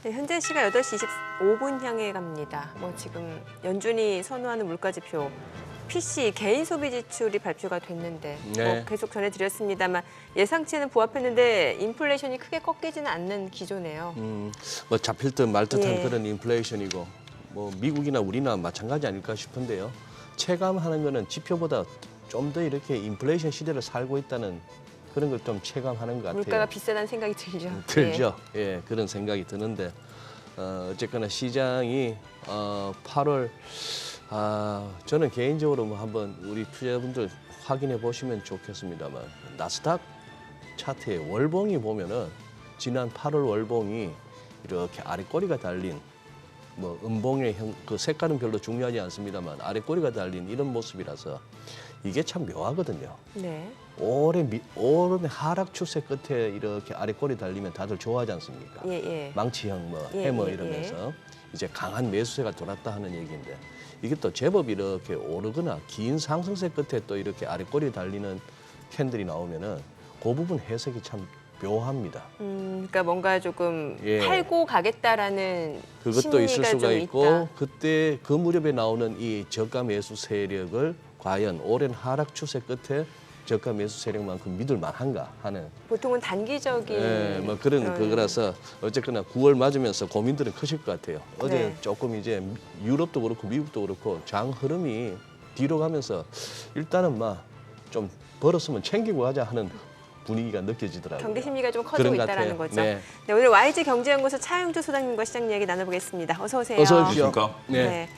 네, 현재 시각 8시 25분 향해 갑니다. 지금 연준이 선호하는 물가지표 PC 개인 소비 지출이 발표가 됐는데 네. 계속 전해드렸습니다만 예상치에는 부합했는데 인플레이션이 크게 꺾이지는 않는 기조네요. 잡힐 듯 말 듯한 예. 그런 인플레이션이고 미국이나 우리나 마찬가지 아닐까 싶은데요. 체감하는 거는 지표보다 좀 더 이렇게 인플레이션 시대를 살고 있다는 그런 걸 좀 체감하는 것 같아요. 물가가 비싸다는 생각이 들죠. 들죠. 예, 그런 생각이 드는데 어쨌거나 시장이 8월 저는 개인적으로 한번 우리 투자자분들 확인해 보시면 좋겠습니다만 나스닥 차트의 월봉이 보면은 지난 8월 월봉이 이렇게 아래꼬리가 달린 음봉의 그 색깔은 별로 중요하지 않습니다만 아래꼬리가 달린 이런 모습이라서 이게 참 묘하거든요. 네. 오랜 하락 추세 끝에 이렇게 아래꼬리 달리면 다들 좋아하지 않습니까? 예. 망치형 예, 해머 예, 이러면서 이제 강한 매수세가 돌았다 하는 얘기인데 이게 또 제법 이렇게 오르거나 긴 상승세 끝에 또 이렇게 아래꼬리 달리는 캔들이 나오면은 그 부분 해석이 참 묘합니다. 그러니까 뭔가 조금 예. 팔고 가겠다라는 그것도 심리가 있을 수가 좀 있고 있다. 그때 그 무렵에 나오는 이 저가 매수 세력을 과연 오랜 하락 추세 끝에 저가 매수 세력만큼 믿을 만한가 하는 보통은 단기적인 그런 그거라서 어쨌거나 9월 맞으면서 고민들은 크실 것 같아요. 어제 네. 조금 이제 유럽도 그렇고 미국도 그렇고 장 흐름이 뒤로 가면서 일단은 좀 벌었으면 챙기고 하자 하는 분위기가 느껴지더라고요. 경계 심리가 좀 커지고 그런 것 있다는 같아요. 거죠. 네. 네, 오늘 YG경제연구소 차영주 소장님과 시장 이야기 나눠보겠습니다. 어서 오세요. 어서 오십시오. 안녕하십니까? 네.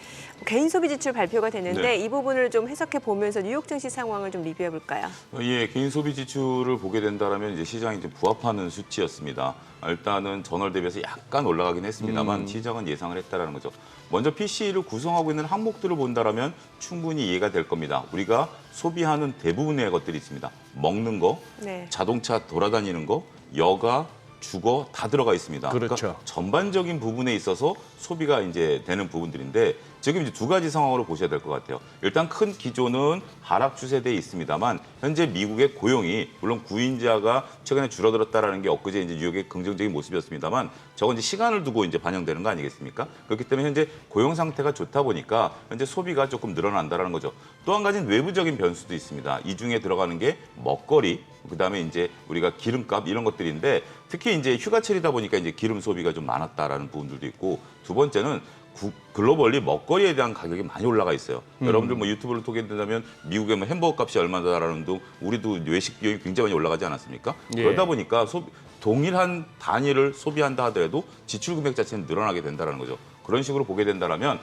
개인 소비 지출 발표가 되는데 네. 이 부분을 좀 해석해 보면서 뉴욕 증시 상황을 좀 리뷰해 볼까요? 예, 개인 소비 지출을 보게 된다면 이제 시장이 좀 부합하는 수치였습니다. 일단은 전월 대비해서 약간 올라가긴 했습니다만 시장은 예상을 했다라는 거죠. 먼저 PC를 구성하고 있는 항목들을 본다라면 충분히 이해가 될 겁니다. 우리가 소비하는 대부분의 것들이 있습니다. 먹는 거, 네. 자동차 돌아다니는 거, 여가, 주거 다 들어가 있습니다. 그렇죠. 그러니까 전반적인 부분에 있어서 소비가 이제 되는 부분들인데 지금 이제 두 가지 상황으로 보셔야 될 것 같아요. 일단 큰 기조는 하락 추세대에 있습니다만 현재 미국의 고용이 물론 구인자가 최근에 줄어들었다라는 게 엊그제 이제 뉴욕의 긍정적인 모습이었습니다만 저건 이제 시간을 두고 이제 반영되는 거 아니겠습니까? 그렇기 때문에 현재 고용 상태가 좋다 보니까 현재 소비가 조금 늘어난다라는 거죠. 또 한 가지는 외부적인 변수도 있습니다. 이 중에 들어가는 게 먹거리, 그다음에 이제 우리가 기름값 이런 것들인데 특히 이제 휴가철이다 보니까 이제 기름 소비가 좀 많았다라는 부분들도 있고 두 번째는 글로벌리 먹거리에 대한 가격이 많이 올라가 있어요. 여러분들 유튜브를 통해 된다면 미국의 햄버거 값이 얼마다라는 등 우리도 외식 비용이 굉장히 많이 올라가지 않았습니까? 예. 그러다 보니까 동일한 단위를 소비한다 하더라도 지출 금액 자체는 늘어나게 된다는 거죠. 그런 식으로 보게 된다면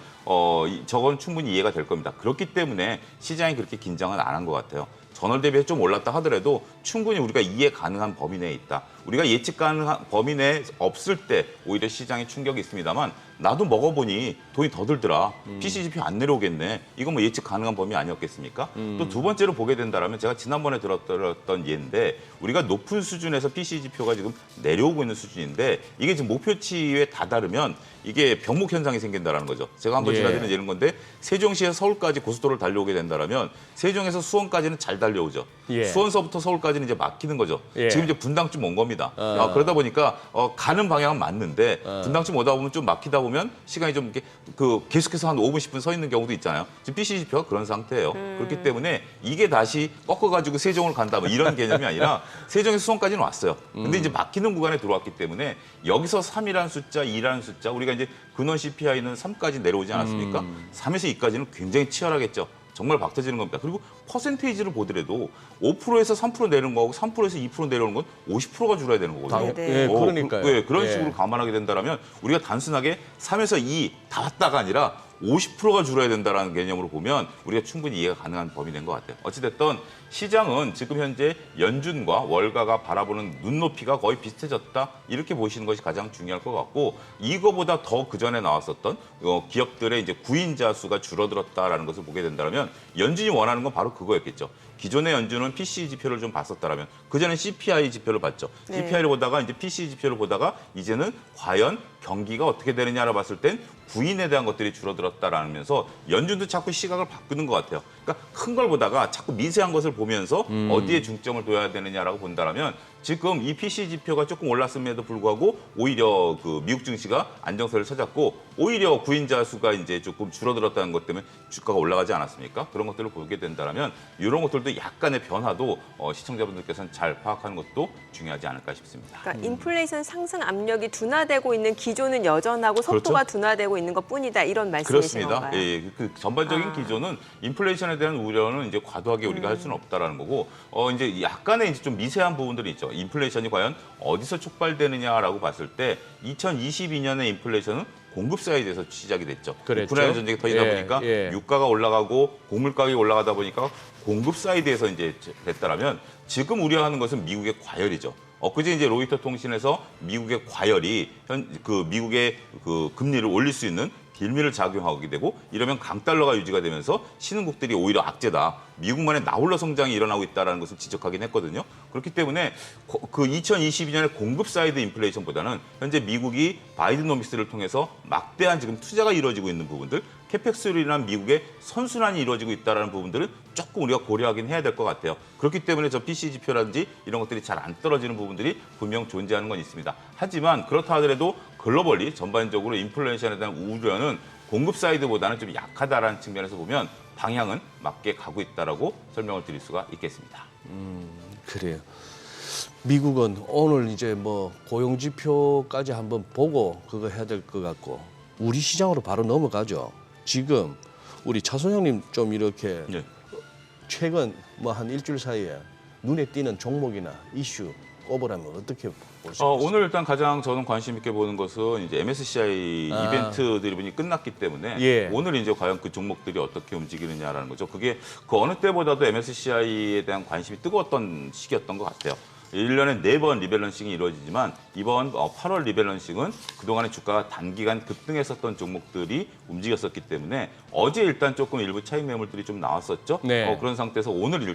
저건 충분히 이해가 될 겁니다. 그렇기 때문에 시장이 그렇게 긴장은 안 한 것 같아요. 전월 대비해 좀 올랐다 하더라도 충분히 우리가 이해 가능한 범위 내에 있다. 우리가 예측 가능한 범위 내에 없을 때 오히려 시장에 충격이 있습니다만 나도 먹어보니 돈이 더 들더라. PC 지표 안 내려오겠네. 이건 예측 가능한 범위 아니었겠습니까? 또 두 번째로 보게 된다면 제가 지난번에 들었던 예인데 우리가 높은 수준에서 PC 지표가 지금 내려오고 있는 수준인데 이게 지금 목표치에 다다르면 이게 병목 현상이 생긴다는 거죠. 제가 한번 지나드린 예는 건데 세종시에서 서울까지 고속도로를 달려오게 된다면 세종에서 수원까지는 잘 달려오죠. 예. 수원서부터 서울까지는 이제 막히는 거죠. 예. 지금 이제 분당쯤 온 겁니다. 그러다 보니까 가는 방향은 맞는데 분당쯤 오다 보면 좀 막히다 보면 시간이 좀 이렇게 계속해서 한 5분, 10분 서 있는 경우도 있잖아요. 지금 PC 지표가 그런 상태예요. 그렇기 때문에 이게 다시 꺾어가지고 세종을 간다 뭐 이런 개념이 아니라 세종에서 수원까지는 왔어요. 근데 이제 막히는 구간에 들어왔기 때문에 여기서 3이라는 숫자, 2라는 숫자 우리가 이제 근원 CPI는 3까지 내려오지 않았습니까? 3에서 2까지는 굉장히 치열하겠죠. 정말 박 터지는 겁니다. 그리고 퍼센테이지를 보더라도 5%에서 3% 내려오는 거하고 3%에서 2% 내려오는 건 50%가 줄어야 되는 거거든요. 네. 예, 그러니까요. 그런 예. 식으로 감안하게 된다면 우리가 단순하게 3에서 2 다 왔다가 아니라 50%가 줄어야 된다는 개념으로 보면 우리가 충분히 이해가 가능한 범위 된 것 같아요. 어찌됐든 시장은 지금 현재 연준과 월가가 바라보는 눈높이가 거의 비슷해졌다. 이렇게 보시는 것이 가장 중요할 것 같고 이거보다 더 그전에 나왔었던 기업들의 이제 구인자 수가 줄어들었다라는 것을 보게 된다면 연준이 원하는 건 바로 그거였겠죠. 기존의 연준은 PC 지표를 좀 봤었다라면 그전엔 CPI 지표를 봤죠. 네. CPI를 보다가 이제 PC 지표를 보다가 이제는 과연 경기가 어떻게 되느냐를 봤을 땐 구인에 대한 것들이 줄어들었다라면서 연준도 자꾸 시각을 바꾸는 것 같아요. 그러니까 큰 걸 보다가 자꾸 미세한 것을 보면서 어디에 중점을 둬야 되느냐라고 본다라면 지금 이 PC 지표가 조금 올랐음에도 불구하고 오히려 그 미국 증시가 안정세를 찾았고 오히려 구인자 수가 이제 조금 줄어들었다는 것 때문에 주가가 올라가지 않았습니까? 그런 것들을 보게 된다면 이런 것들도 약간의 변화도 시청자분들께서는 잘 파악하는 것도 중요하지 않을까 싶습니다. 그러니까 인플레이션 상승 압력이 둔화되고 있는 기조는 여전하고 속도가 그렇죠. 둔화되고 있는 것뿐이다 이런 말씀이신 그렇습니다. 건가요? 예, 그 전반적인 기조는 인플레이션에 대한 우려는 이제 과도하게 우리가 할 수는 없다라는 거고 이제 약간의 이제 좀 미세한 부분들이 있죠. 인플레이션이 과연 어디서 촉발되느냐라고 봤을 때 2022년의 인플레이션은 공급 사이드에서 시작이 됐죠. 그랬죠. 우크라이나 전쟁이 터지다 예, 보니까 예. 유가가 올라가고 곡물 가격이 올라가다 보니까 공급 사이드에서 이제 됐다라면 지금 우려하는 것은 미국의 과열이죠. 엊그제 이제 로이터 통신에서 미국의 과열이 미국의 그 금리를 올릴 수 있는 빌미를 작용하게 되고 이러면 강달러가 유지가 되면서 신흥국들이 오히려 악재다. 미국만의 나홀로 성장이 일어나고 있다는 것을 지적하긴 했거든요. 그렇기 때문에 그 2022년의 공급 사이드 인플레이션보다는 현재 미국이 바이든노믹스를 통해서 막대한 지금 투자가 이루어지고 있는 부분들, 캐펙스로 인한 미국의 선순환이 이루어지고 있다는 부분들은 조금 우리가 고려하긴 해야 될 것 같아요. 그렇기 때문에 저 PC 지표라든지 이런 것들이 잘 안 떨어지는 부분들이 분명 존재하는 건 있습니다. 하지만 그렇다 하더라도 글로벌리 전반적으로 인플레이션에 대한 우려는 공급 사이드보다는 좀 약하다라는 측면에서 보면 방향은 맞게 가고 있다라고 설명을 드릴 수가 있겠습니다. 그래요. 미국은 오늘 이제 뭐 고용 지표까지 한번 보고 그거 해야 될 것 같고 우리 시장으로 바로 넘어가죠. 지금 우리 차 소장님 좀 이렇게 네. 최근 뭐 한 일주일 사이에 눈에 띄는 종목이나 이슈 꼽으라면 어떻게 보십니까? 오늘 일단 가장 저는 관심 있게 보는 것은 이제 MSCI 이벤트 드리븐이 끝났기 때문에 예. 오늘 이제 과연 그 종목들이 어떻게 움직이느냐라는 거죠. 그게 그 어느 때보다도 MSCI에 대한 관심이 뜨거웠던 시기였던 것 같아요. 1년에 4번 리밸런싱이 이루어지지만 이번 8월 리밸런싱은 그동안의 주가가 단기간 급등했었던 종목들이 움직였었기 때문에 어제 일단 조금 일부 차익 매물들이 좀 나왔었죠. 네. 그런 상태에서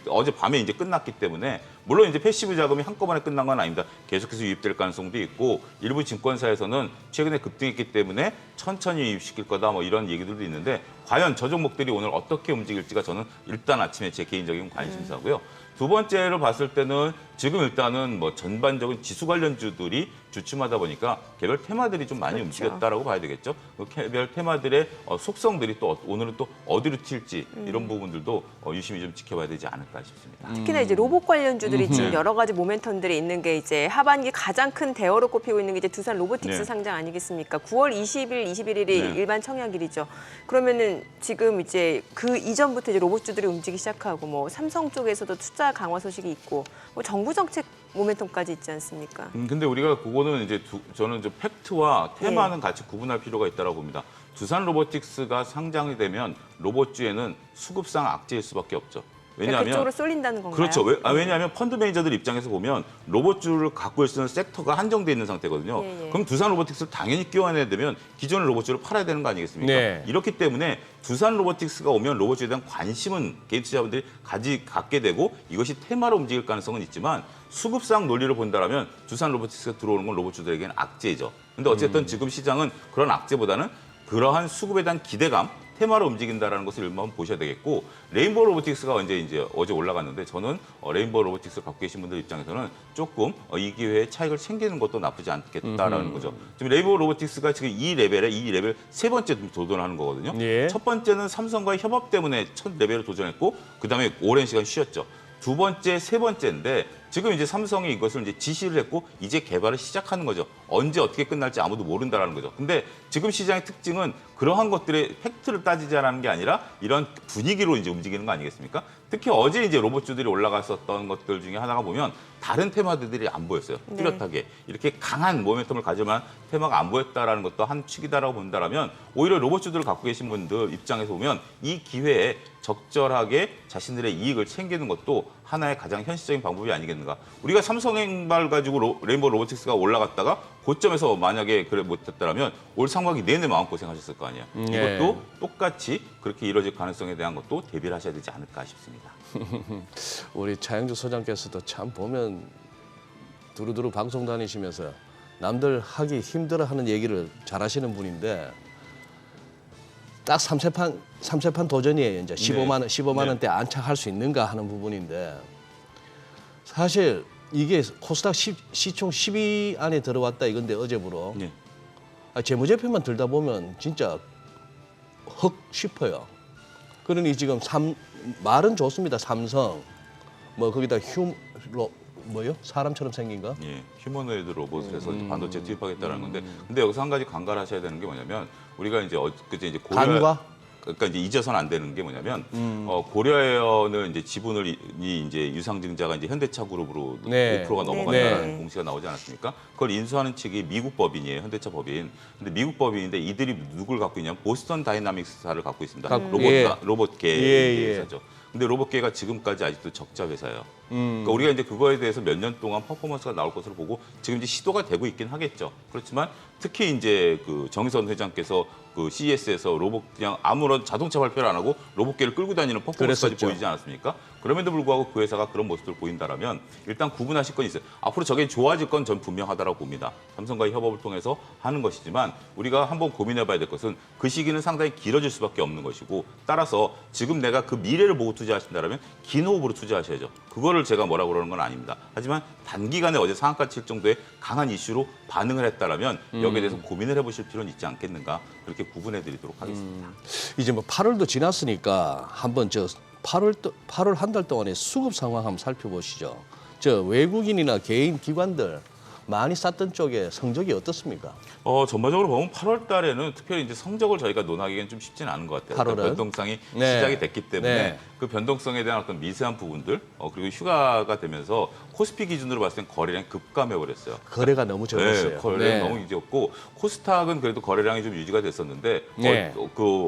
어제 밤에 이제 끝났기 때문에 물론 이제 패시브 자금이 한꺼번에 끝난 건 아닙니다. 계속해서 유입될 가능성도 있고 일부 증권사에서는 최근에 급등했기 때문에 천천히 유입시킬 거다 뭐 이런 얘기들도 있는데 과연 저 종목들이 오늘 어떻게 움직일지가 저는 일단 아침에 제 개인적인 관심사고요. 두 번째로 봤을 때는 지금 일단은 뭐 전반적인 지수 관련주들이 주춤하다 보니까 개별 테마들이 좀 많이 그렇죠. 움직였다라고 봐야 되겠죠. 그 개별 테마들의 속성들이 또 오늘은 또 어디로 튈지 이런 부분들도 유심히 좀 지켜봐야 되지 않을까 싶습니다. 특히나 이제 로봇 관련주들이 지금 여러 가지 모멘텀들이 있는 게 이제 하반기 가장 큰 대어로 꼽히고 있는 게 이제 두산 로보틱스 네. 상장 아니겠습니까? 9월 20일, 21일이 네. 일반 청약일이죠. 그러면은 지금 이제 그 이전부터 이제 로봇주들이 움직이기 시작하고 뭐 삼성 쪽에서도 투자 강화 소식이 있고 뭐 정부 정책 모멘텀까지 있지 않습니까? 근데 우리가 그거는 이제 저는 좀 팩트와 테마는 같이 구분할 필요가 있다고 봅니다. 두산 로보틱스가 상장이 되면 로봇주에는 수급상 악재일 수밖에 없죠. 왜냐하면 그쪽으로 쏠린다는 건가요? 그렇죠. 왜냐하면 펀드 매니저들 입장에서 보면 로봇주를 갖고 있는 섹터가 한정돼 있는 상태거든요. 예, 예. 그럼 두산 로보틱스를 당연히 끼워내야 되면 기존의 로봇주를 팔아야 되는 거 아니겠습니까? 네. 이렇기 때문에 두산 로보틱스가 오면 로봇주에 대한 관심은 개인 투자자분들이 갖게 되고 이것이 테마로 움직일 가능성은 있지만 수급상 논리를 본다면 두산 로보틱스가 들어오는 건 로봇주들에게는 악재죠. 근데 어쨌든 지금 시장은 그런 악재보다는 그러한 수급에 대한 기대감, 테마로 움직인다라는 것을 한번 보셔야 되겠고 레인보우 로보틱스가 이제 어제 올라갔는데 저는 레인보우 로보틱스를 갖고 계신 분들 입장에서는 조금 이 기회에 차익을 챙기는 것도 나쁘지 않겠다라는 거죠. 지금 레인보우 로보틱스가 지금 이 레벨 세 번째 도전하는 거거든요. 예. 첫 번째는 삼성과의 협업 때문에 첫 레벨을 도전했고 그다음에 오랜 시간 쉬었죠. 두 번째, 세 번째인데 지금 이제 삼성이 이것을 이제 지시를 했고 이제 개발을 시작하는 거죠. 언제 어떻게 끝날지 아무도 모른다라는 거죠. 근데 지금 시장의 특징은 그러한 것들의 팩트를 따지자라는 게 아니라 이런 분위기로 이제 움직이는 거 아니겠습니까? 특히 어제 이제 로봇주들이 올라갔었던 것들 중에 하나가 보면 다른 테마들이 안 보였어요. 네. 뚜렷하게. 이렇게 강한 모멘텀을 가져만 테마가 안 보였다라는 것도 한 축이다라고 본다라면 오히려 로봇주들을 갖고 계신 분들 입장에서 보면 이 기회에 적절하게 자신들의 이익을 챙기는 것도 하나의 가장 현실적인 방법이 아니겠는가. 우리가 삼성행발 가지고 레인보우 로보틱스가 올라갔다가 고점에서 만약에 그래 못했다면 올 상반기 내내 마음고생하셨을 거 아니에요. 예. 이것도 똑같이 그렇게 이루어질 가능성에 대한 것도 대비를 하셔야 되지 않을까 싶습니다. 우리 차영주 소장께서도 참 보면 두루두루 방송 다니시면서 남들 하기 힘들어하는 얘기를 잘하시는 분인데 딱 3세판 도전이에요. 이제 15만 원대 안착할 수 있는가 하는 부분인데 사실 이게 코스닥 시총 10위 안에 들어왔다 이건데 어제부로 예. 재무제표만 들다 보면 진짜 헉 싶어요. 그러니 지금 말은 좋습니다. 삼성 뭐 거기다 뭐요? 사람처럼 생긴 거? 예, 휴머노이드 로봇을 해서 이제 반도체 투입하겠다는 건데, 근데 여기서 한 가지 간과하셔야 되는 게 뭐냐면 우리가 그제 이제 간과? 그러니까 이제 잊어서는 안 되는 게 뭐냐면 고려에어는 이제 지분을 이제 유상증자가 이제 현대차 그룹으로 네. 5%가 넘어간다는 네. 공시가 나오지 않았습니까? 그걸 인수하는 측이 미국 법인이에요, 현대차 법인. 근데 미국 법인인데 이들이 누굴 갖고 있냐면 보스턴 다이나믹스사를 갖고 있습니다. 로봇계 회사죠. 근데 로봇계가 지금까지 아직도 적자 회사예요. 그러니까 우리가 이제 그거에 대해서 몇 년 동안 퍼포먼스가 나올 것으로 보고 지금 이제 시도가 되고 있긴 하겠죠. 그렇지만 특히 이제 그 정의선 회장께서 그 CES에서 로봇 그냥 아무런 자동차 발표를 안 하고 로봇계를 끌고 다니는 퍼포먼스까지 그랬었죠. 보이지 않았습니까? 그럼에도 불구하고 그 회사가 그런 모습을 보인다라면 일단 구분하실 건 있어요. 앞으로 저게 좋아질 건 전 분명하다라고 봅니다. 삼성과의 협업을 통해서 하는 것이지만 우리가 한번 고민해봐야 될 것은 그 시기는 상당히 길어질 수밖에 없는 것이고, 따라서 지금 내가 그 미래를 보고 투자하신다면 긴 호흡으로 투자하셔야죠. 그거를 제가 뭐라고 그러는 건 아닙니다. 하지만 단기간에 어제 상한가 칠 정도의 강한 이슈로 반응을 했다라면 여기에 대해서 고민을 해보실 필요는 있지 않겠는가, 그렇게 구분해드리도록 하겠습니다. 이제 뭐 8월도 지났으니까 한번 8월 한 달 동안의 수급 상황 한번 살펴보시죠. 외국인이나 개인 기관들 많이 쌌던 쪽에 성적이 어떻습니까? 전반적으로 보면 8월 달에는 특별히 이제 성적을 저희가 논하기는 좀 쉽지는 않은 것 같아요. 8월은? 그러니까 변동성이 네. 시작이 됐기 때문에 네. 그 변동성에 대한 어떤 미세한 부분들, 그리고 휴가가 되면서 코스피 기준으로 봤을 땐 거래량이 급감해 버렸어요. 거래가 너무 적었어요. 네, 거래량이 너무 적고 코스닥은 그래도 거래량이 좀 유지가 됐었는데 네.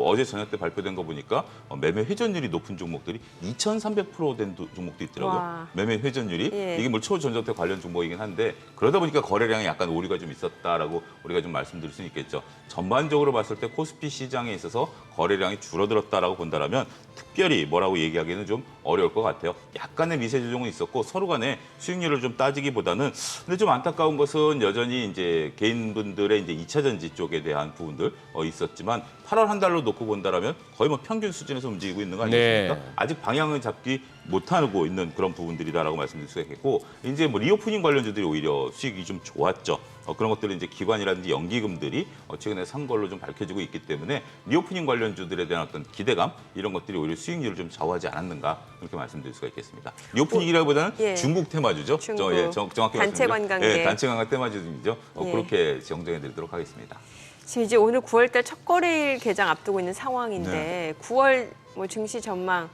어제 저녁 때 발표된 거 보니까 매매 회전율이 높은 종목들이 2,300% 된 종목도 있더라고요. 와. 매매 회전율이 예. 이게 뭐 초전자태 관련 종목이긴 한데 그러다 보니까 거래량에 약간 오류가 좀 있었다라고 우리가 좀 말씀드릴 수 있겠죠. 전반적으로 봤을 때 코스피 시장에 있어서 거래량이 줄어들었다라고 본다라면 특별히 뭐라고 얘기하기는 좀 어려울 것 같아요. 약간의 미세 조정은 있었고 서로 간에 수익률을 좀 따지기보다는, 근데 좀 안타까운 것은 여전히 이제 개인분들의 이제 2차 전지 쪽에 대한 부분들 있었지만 8월 한 달로 놓고 본다라면 거의 뭐 평균 수준에서 움직이고 있는 거 아니겠습니까? 네. 아직 방향을 잡기 못하고 있는 그런 부분들이다라고 말씀드릴 수가 있겠고, 이제 뭐 리오프닝 관련주들이 오히려 수익이 좀 좋았죠. 그런 것들은 이제 기관이라든지 연기금들이 최근에 산 걸로 좀 밝혀지고 있기 때문에 리오프닝 관련주들에 대한 어떤 기대감, 이런 것들이 오히려 수익률을 좀 좌우하지 않았는가, 그렇게 말씀드릴 수가 있겠습니다. 리오프닝이라기보다는 예. 중국 테마주죠. 중국. 정확히 단체 말씀드리면 관광객. 예, 단체 관광 테마주죠. 예. 그렇게 정정해드리도록 하겠습니다. 지금 이제 오늘 9월달 첫 거래일 개장 앞두고 있는 상황인데 네. 9월 뭐 증시 전망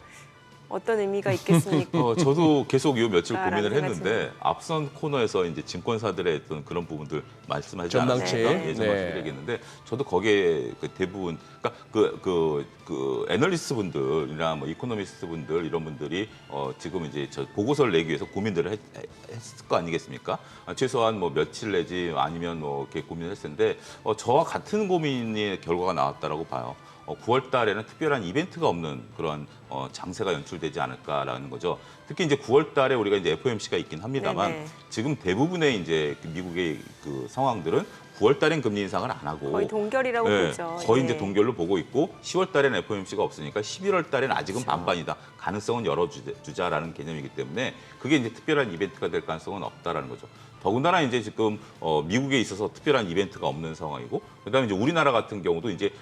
어떤 의미가 있겠습니까? 저도 계속 요 며칠 라는 고민을 생각이 했는데 앞선 코너에서 이제 증권사들의 어떤 그런 부분들 말씀하지 전망치. 않았습니까? 예, 전망치 네. 드리겠는데 저도 거기에 그 대부분, 그러니까 그 애널리스트 분들이나 뭐 이코노미스트 분들 이런 분들이 지금 이제 저 보고서를 내기 위해서 고민들을 했을 거 아니겠습니까? 최소한 뭐 며칠 내지 아니면 뭐 이렇게 고민을 했을 텐데 저와 같은 고민의 결과가 나왔다라고 봐요. 9월 달에는 특별한 이벤트가 없는 그런 장세가 연출되지 않을까라는 거죠. 특히 이제 9월 달에 우리가 이제 FOMC가 있긴 합니다만 네네. 지금 대부분의 이제 미국의 그 상황들은 9월 달엔 금리 인상을 안 하고 거의 동결이라고 네, 보죠. 거의 예. 이제 동결로 보고 있고 10월 달에는 FOMC가 없으니까 11월 달에는 아직은 반반이다. 가능성은 열어주자라는 개념이기 때문에 그게 이제 특별한 이벤트가 될 가능성은 없다라는 거죠. 더군다나 이제 지금 미국에 있어서 특별한 이벤트가 없는 상황이고, 그다음에 이제 우리나라 같은 경우도 이제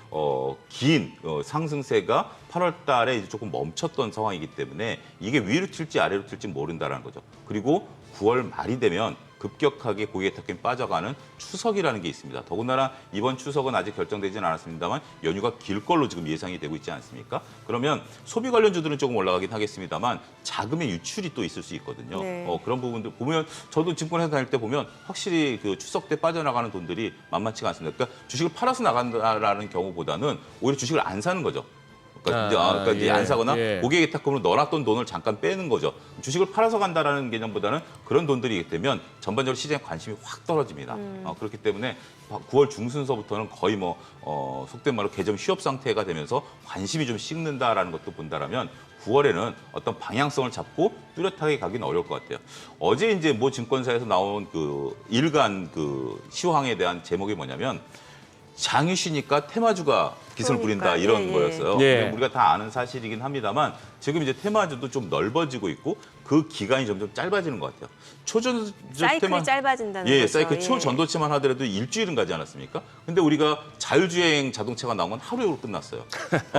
긴 상승세가 8월 달에 이제 조금 멈췄던 상황이기 때문에 이게 위로 튈지 아래로 튈지 모른다라는 거죠. 그리고 9월 말이 되면 급격하게 고객의 탁김 빠져가는 추석이라는 게 있습니다. 더군다나 이번 추석은 아직 결정되지는 않았습니다만 연휴가 길 걸로 지금 예상이 되고 있지 않습니까? 그러면 소비 관련주들은 조금 올라가긴 하겠습니다만 자금의 유출이 또 있을 수 있거든요. 네. 그런 부분들 보면 저도 증권회사 다닐 때 보면 확실히 그 추석 때 빠져나가는 돈들이 만만치가 않습니다. 그러니까 주식을 팔아서 나간다라는 경우보다는 오히려 주식을 안 사는 거죠. 그러니까 이제 예, 안 사거나 예. 고객의 탁금으로 넣어놨던 돈을 잠깐 빼는 거죠. 주식을 팔아서 간다라는 개념보다는 그런 돈들이 되면 전반적으로 시장에 관심이 확 떨어집니다. 그렇기 때문에 9월 중순서부터는 거의 뭐 속된 말로 개점 휴업 상태가 되면서 관심이 좀 식는다라는 것도 본다라면 9월에는 어떤 방향성을 잡고 뚜렷하게 가기는 어려울 것 같아요. 어제 이제 모 증권사에서 나온 그 일간 그 시황에 대한 제목이 뭐냐면 장이 쉬니까 테마주가 깃을 부린다 그러니까, 이런 예, 예. 거였어요. 예. 근데 우리가 다 아는 사실이긴 합니다만 지금 이제 테마주도 좀 넓어지고 있고 그 기간이 점점 짧아지는 것 같아요. 초전도 사이클이 짧아진다는 예, 거죠. 사이클 예. 초전도체만 하더라도 일주일은 가지 않았습니까? 근데 우리가 자율주행 자동차가 나온 건 하루로 끝났어요.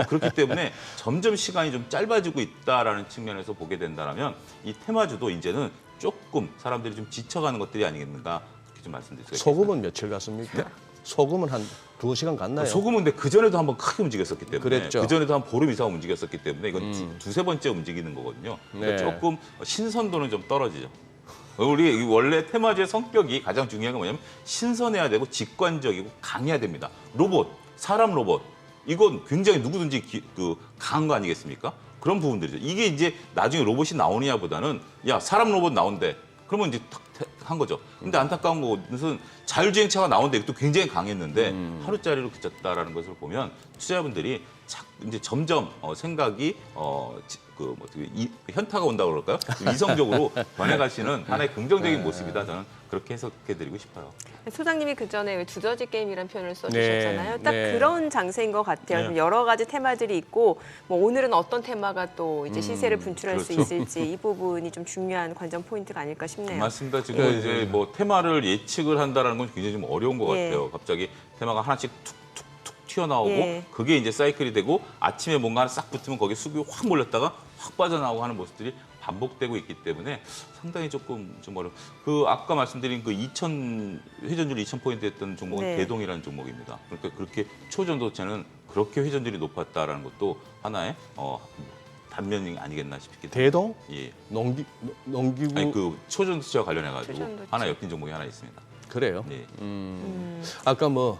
그렇기 때문에 점점 시간이 좀 짧아지고 있다라는 측면에서 보게 된다면 이 테마주도 이제는 조금 사람들이 좀 지쳐가는 것들이 아니겠는가 그렇게 좀 말씀드릴 수가 있겠습니다. 소금은 며칠 갔습니까? 소금은 한 2시간 갔나요? 소금은 근데 그전에도 한번 크게 움직였었기 때문에 그랬죠. 그전에도 한 보름 이상 움직였었기 때문에 이건 두세 번째 움직이는 거거든요. 그러니까 네. 조금 신선도는 좀 떨어지죠. 우리 원래 테마주의 성격이 가장 중요한 건 뭐냐면 신선해야 되고 직관적이고 강해야 됩니다. 로봇, 사람 로봇 이건 굉장히 누구든지 강한 거 아니겠습니까? 그런 부분들이죠. 이게 이제 나중에 로봇이 나오느냐보다는 야 사람 로봇 나온대. 그러면 이제 탁 한 거죠. 근데 안타까운 것은 자율주행차가 나온데 또 굉장히 강했는데 하루짜리로 그쳤다라는 것을 보면 투자자분들이 이제 점점 생각이 현타가 온다고 그럴까요? 이성적으로 변해가시는 하나의 긍정적인 모습이다. 저는 그렇게 해석해드리고 싶어요. 소장님이 그 전에 왜 두더지 게임이라는 표현을 써주셨잖아요. 네, 딱 네. 그런 장세인 것 같아요. 네. 여러 가지 테마들이 있고 뭐 오늘은 어떤 테마가 또 이제 시세를 분출할 수 그렇죠. 있을지 이 부분이 좀 중요한 관전 포인트가 아닐까 싶네요. 맞습니다. 지금 네. 이제 뭐 테마를 예측을 한다는 건 굉장히 좀 어려운 것 예. 같아요. 갑자기 테마가 하나씩 툭툭툭 튀어나오고 예. 그게 이제 사이클이 되고 아침에 뭔가 하나 싹 붙으면 거기에 수급이 확 몰렸다가 확 빠져나오고 하는 모습들이 반복되고 있기 때문에 상당히 조금 좀 어려워. 그 아까 말씀드린 그 회전율 2,000포인트 했던 종목은 네. 대동이라는 종목입니다. 그러니까 그렇게 초전도체는 그렇게 회전율이 높았다라는 것도 하나의 단면이 아니겠나 싶기 때문에. 대동? 예. 농기구 아니 그 초전도체와 관련해가지고 초전도체. 하나 엮인 종목이 하나 있습니다. 그래요? 네. 아까 뭐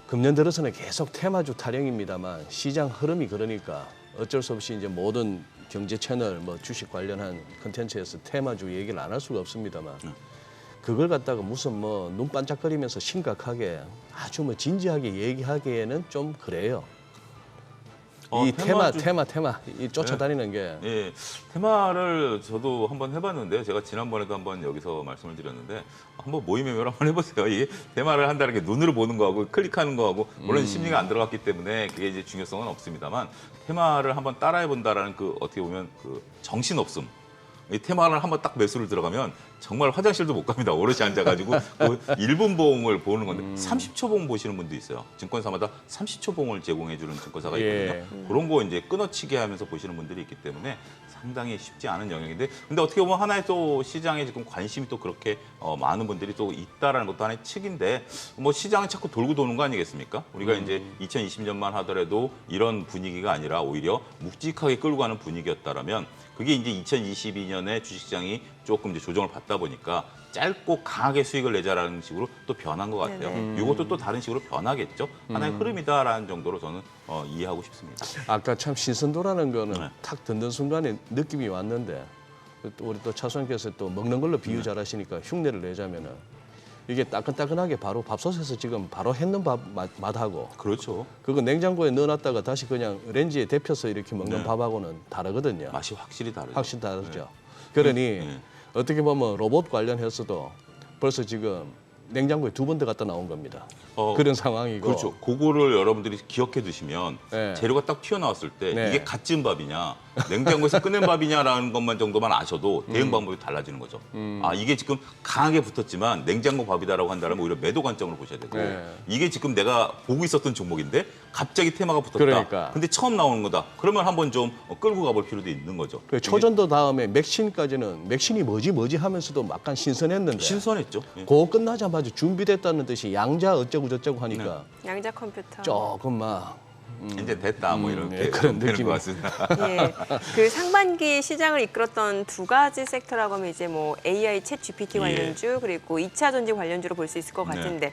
금년 들어서는 계속 테마주 타령입니다만 시장 흐름이 그러니까 어쩔 수 없이 이제 모든 경제 채널 뭐 주식 관련한 컨텐츠에서 테마주 얘기를 안 할 수가 없습니다만 그걸 갖다가 무슨 뭐 눈 반짝거리면서 심각하게 아주 뭐 진지하게 얘기하기에는 좀 그래요. 이 테마 이 쫓아다니는 게 예, 테마를 저도 한번 해봤는데요. 제가 지난번에도 한번 여기서 말씀을 드렸는데 한번 모의매매를 한번 해보세요. 이게 테마를 한다는 게 눈으로 보는 거하고 클릭하는 거하고 물론 심리가 안 들어갔기 때문에 그게 이제 중요성은 없습니다만 테마를 한번 따라해 본다라는 그 어떻게 보면 그 정신 없음. 이 테마를 한번 딱 매수를 들어가면 정말 화장실도 못 갑니다. 오롯이 앉아가지고 그 1분 봉을 보는 건데 30초 봉 보시는 분도 있어요. 증권사마다 30초 봉을 제공해주는 증권사가 있거든요. 예. 그런 거 이제 끊어치기 하면서 보시는 분들이 있기 때문에 상당히 쉽지 않은 영역인데 근데 어떻게 보면 하나의 또 시장에 지금 관심이 또 그렇게 많은 분들이 또 있다라는 것도 하나의 측인데 뭐 시장은 자꾸 돌고 도는 거 아니겠습니까? 우리가 이제 2020년만 하더라도 이런 분위기가 아니라 오히려 묵직하게 끌고 가는 분위기였다라면 그게 이제 2022년에 주식시장이 조금 이제 조정을 받다 보니까 짧고 강하게 수익을 내자라는 식으로 또 변한 것 같아요. 네네. 이것도 또 다른 식으로 변하겠죠. 하나의 흐름이다라는 정도로 저는 이해하고 싶습니다. 아까 참 신선도라는 거는 네. 탁 듣는 순간에 느낌이 왔는데 또 우리 또 차수님께서 또 먹는 걸로 비유 잘하시니까 흉내를 내자면은 이게 따끈따끈하게 바로 밥솥에서 지금 바로 했는 밥 맛하고 그렇죠. 그거 냉장고에 넣어놨다가 다시 그냥 렌지에 데펴서 이렇게 먹는 네. 밥하고는 다르거든요. 맛이 확실히 다르죠. 확실히 다르죠. 그러니 네. 어떻게 보면 로봇 관련해서도 벌써 지금 냉장고에 2번 더 갖다 나온 겁니다. 그런 상황이고. 그렇죠. 그거를 여러분들이 기억해 두시면 네. 재료가 딱 튀어나왔을 때 네. 이게 갓 지은 밥이냐 냉장고에서 꺼낸 밥이냐라는 것만 정도만 아셔도 대응 방법이 달라지는 거죠. 아 이게 지금 강하게 붙었지만 냉장고 밥이다라고 한다면 오히려 매도 관점으로 보셔야 되고 네. 이게 지금 내가 보고 있었던 종목인데 갑자기 테마가 붙었다. 그러니까. 근데 처음 나오는 거다. 그러면 한번 좀 끌고 가볼 필요도 있는 거죠. 그 초전도 다음에 맥신까지는 맥신이 뭐지 하면서도 약간 신선했는데 신선했죠. 예. 그거 끝나자마자 준비됐다는 듯이 양자 어쩌고 저쩌고 하니까 양자 컴퓨터. 조금 막 이제 됐다 뭐 이렇게 예, 그런 되는 느낌이. 것 같습니다. 예, 그 상반기 시장을 이끌었던 두 가지 섹터라고 하면 이제 뭐 AI, 챗 GPT 관련주 그리고 2차 전지 관련주로 볼 수 있을 것 같은데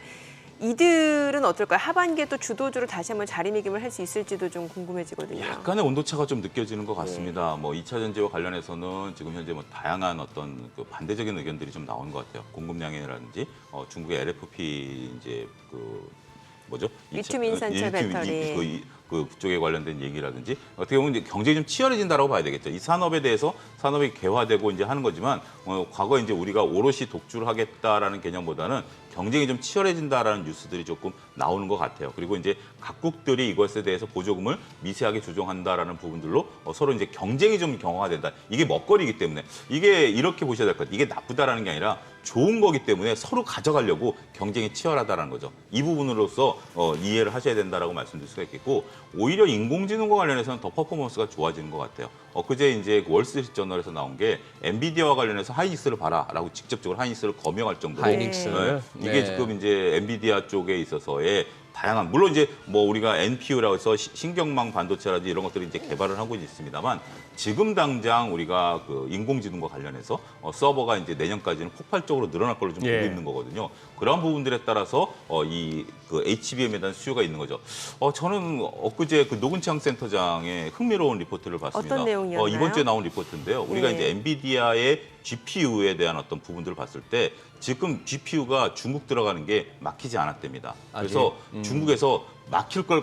이들은 어떨까요? 하반기에 또 주도주로 다시 한번 자리매김을 할 수 있을지도 좀 궁금해지거든요. 약간의 온도차가 좀 느껴지는 것 같습니다. 뭐 2차 전지와 관련해서는 지금 현재 뭐 다양한 어떤 그 반대적인 의견들이 좀 나오는 것 같아요. 공급량이라든지 중국의 LFP 이제 그 뭐죠? 리튬 인산철 배터리. 그쪽에 관련된 얘기라든지 어떻게 보면 이제 경쟁이 좀 치열해진다라고 봐야 되겠죠. 이 산업에 대해서 산업이 개화되고 이제 하는 거지만 과거 이제 우리가 오롯이 독주를 하겠다라는 개념보다는 경쟁이 좀 치열해진다라는 뉴스들이 조금 나오는 것 같아요. 그리고 이제 각국들이 이것에 대해서 보조금을 미세하게 조정한다라는 부분들로 서로 이제 경쟁이 좀 경화된다. 이게 먹거리이기 때문에 이게 이렇게 보셔야 될 것 같아요. 이게 나쁘다라는 게 아니라 좋은 거기 때문에 서로 가져가려고 경쟁이 치열하다라는 거죠. 이 부분으로서 이해를 하셔야 된다라고 말씀드릴 수가 있겠고 오히려 인공지능과 관련해서는 더 퍼포먼스가 좋아지는 것 같아요. 그제 이제 월스트리트 저널에서 나온 게 엔비디아와 관련해서 하이닉스를 봐라라고 직접적으로 하이닉스를 검명할 정도로 하이닉스. 이게 지금 이제 엔비디아 쪽에 있어서의 다양한 물론 이제 뭐 우리가 NPU라고 해서 신경망 반도체라든지 이런 것들을 이제 개발을 하고 있습니다만 지금 당장 우리가 그 인공지능과 관련해서 서버가 이제 내년까지는 폭발적으로 늘어날 걸로 좀 보고 있는 거거든요. 그런 부분들에 따라서 이 그 HBM에 대한 수요가 있는 거죠. 저는 엊그제 그 노근창 센터장의 흥미로운 리포트를 봤습니다. 어떤 내용이었나요? 이번 주에 나온 리포트인데요. 우리가 네. 이제 엔비디아의 GPU에 대한 어떤 부분들을 봤을 때 지금 GPU가 중국 들어가는 게 막히지 않았답니다. 그래서 중국에서 막힐 걸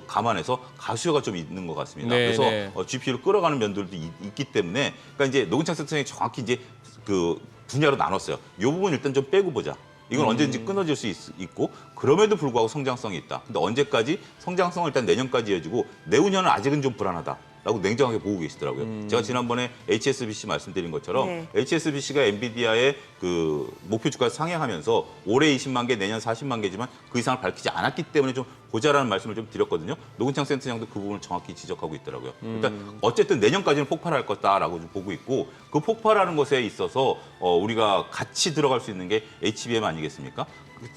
감안해서 가수요가 좀 있는 것 같습니다. 네, 그래서 네. GPU를 끌어가는 면들도 있기 때문에 그러니까 이제 노근창 센터장이 정확히 이제 그 분야로 나눴어요. 이 부분 일단 좀 빼고 보자. 이건 언제든지 끊어질 수 있고 그럼에도 불구하고 성장성이 있다. 근데 언제까지 성장성은 일단 내년까지 이어지고 내후년은 아직은 좀 불안하다. 라고 냉정하게 보고 계시더라고요. 제가 지난번에 HSBC 말씀드린 것처럼 네. HSBC가 엔비디아의 그 목표 주가를 상향하면서 올해 20만 개, 내년 40만 개지만 그 이상을 밝히지 않았기 때문에 좀 보자라는 말씀을 좀 드렸거든요. 노근창 센터장도 그 부분을 정확히 지적하고 있더라고요. 일단 어쨌든 내년까지는 폭발할 거다라고 좀 보고 있고 그 폭발하는 것에 있어서 우리가 같이 들어갈 수 있는 게 HBM 아니겠습니까?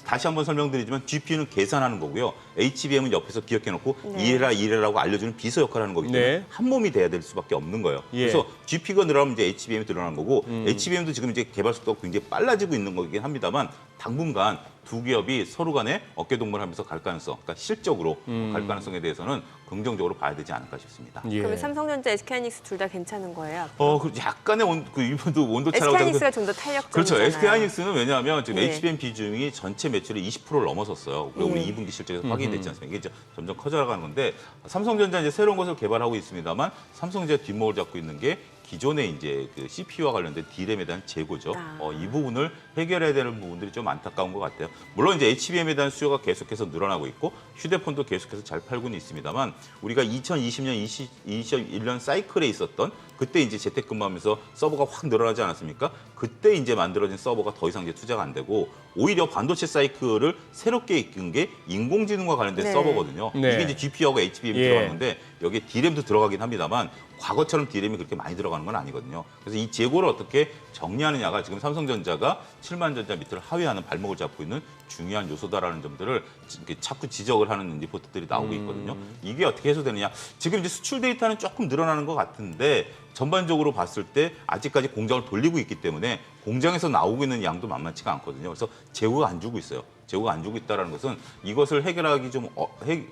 다시 한번 설명드리지만 GPU는 계산하는 거고요. HBM은 옆에서 기억해놓고 네. 이래라고 알려주는 비서 역할을 하는 거기 때문에 네. 한 몸이 돼야 될 수밖에 없는 거예요. 예. 그래서 GPU가 늘어나면 이제 HBM이 늘어나는 거고 HBM도 지금 이제 개발 속도가 굉장히 빨라지고 있는 거긴 합니다만 당분간 두 기업이 서로 간에 어깨동무하면서 갈 가능성, 그러니까 실적으로 갈 가능성에 대해서는 긍정적으로 봐야 되지 않을까 싶습니다. 예. 그러면 삼성전자, SK하이닉스 둘 다 괜찮은 거예요? 그 약간의 이분도 온도 차라고 SK하이닉스가 좀 더 탄력적이잖아요. 그렇죠. SK하이닉스는 왜냐하면 지금 네. HBM 비중이 전체 매출의 20%를 넘어섰어요. 그리고 우리 2분기 실적에서 확인이 됐지 않습니까? 이게 이제 점점 커져가는 건데 삼성전자 이제 새로운 것을 개발하고 있습니다만 삼성전자 뒷목을 잡고 있는 게 기존의 이제 그 CPU와 관련된 D램에 대한 재고죠. 이 부분을 해결해야 되는 부분들이 좀 안타까운 것 같아요. 물론 이제 HBM에 대한 수요가 계속해서 늘어나고 있고 휴대폰도 계속해서 잘 팔고는 있습니다만 우리가 2020년, 2021년 사이클에 있었던 그때 이제 재택근무하면서 서버가 확 늘어나지 않았습니까? 그때 이제 만들어진 서버가 더 이상 이제 투자가 안 되고 오히려 반도체 사이클을 새롭게 이끈 게 인공지능과 관련된 네. 서버거든요. 네. 이게 이제 GPU하고 HBM이 예. 들어가는데 여기에 D램도 들어가긴 합니다만 과거처럼 D램이 그렇게 많이 들어가는 건 아니거든요. 그래서 이 재고를 어떻게 정리하느냐가 지금 삼성전자가 7만 전자 밑을 하회하는 발목을 잡고 있는 중요한 요소다라는 점들을 이렇게 자꾸 지적을 하는 리포트들이 나오고 있거든요. 이게 어떻게 해소되느냐. 지금 이제 수출 데이터는 조금 늘어나는 것 같은데 전반적으로 봤을 때 아직까지 공장을 돌리고 있기 때문에 공장에서 나오고 있는 양도 만만치가 않거든요. 그래서 재고가 안 주고 있어요. 재고가 안 주고 있다는 것은 이것을 해결하기 좀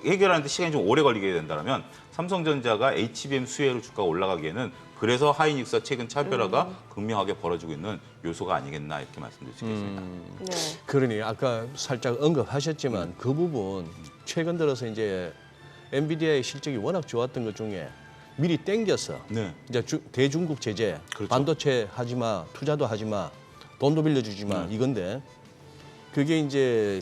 해결하는데 시간이 좀 오래 걸리게 된다면 삼성전자가 HBM 수혜로 주가가 올라가기에는 그래서 하이닉스와 최근 차별화가 극명하게 벌어지고 있는 요소가 아니겠나 이렇게 말씀드릴 수 있겠습니다. 네. 그러니 아까 살짝 언급하셨지만 그 부분 최근 들어서 이제 엔비디아의 실적이 워낙 좋았던 것 중에 미리 땡겨서 네. 이제 대중국 제재, 그렇죠. 반도체 하지 마, 투자도 하지 마, 돈도 빌려주지 마 이건데 그게 이제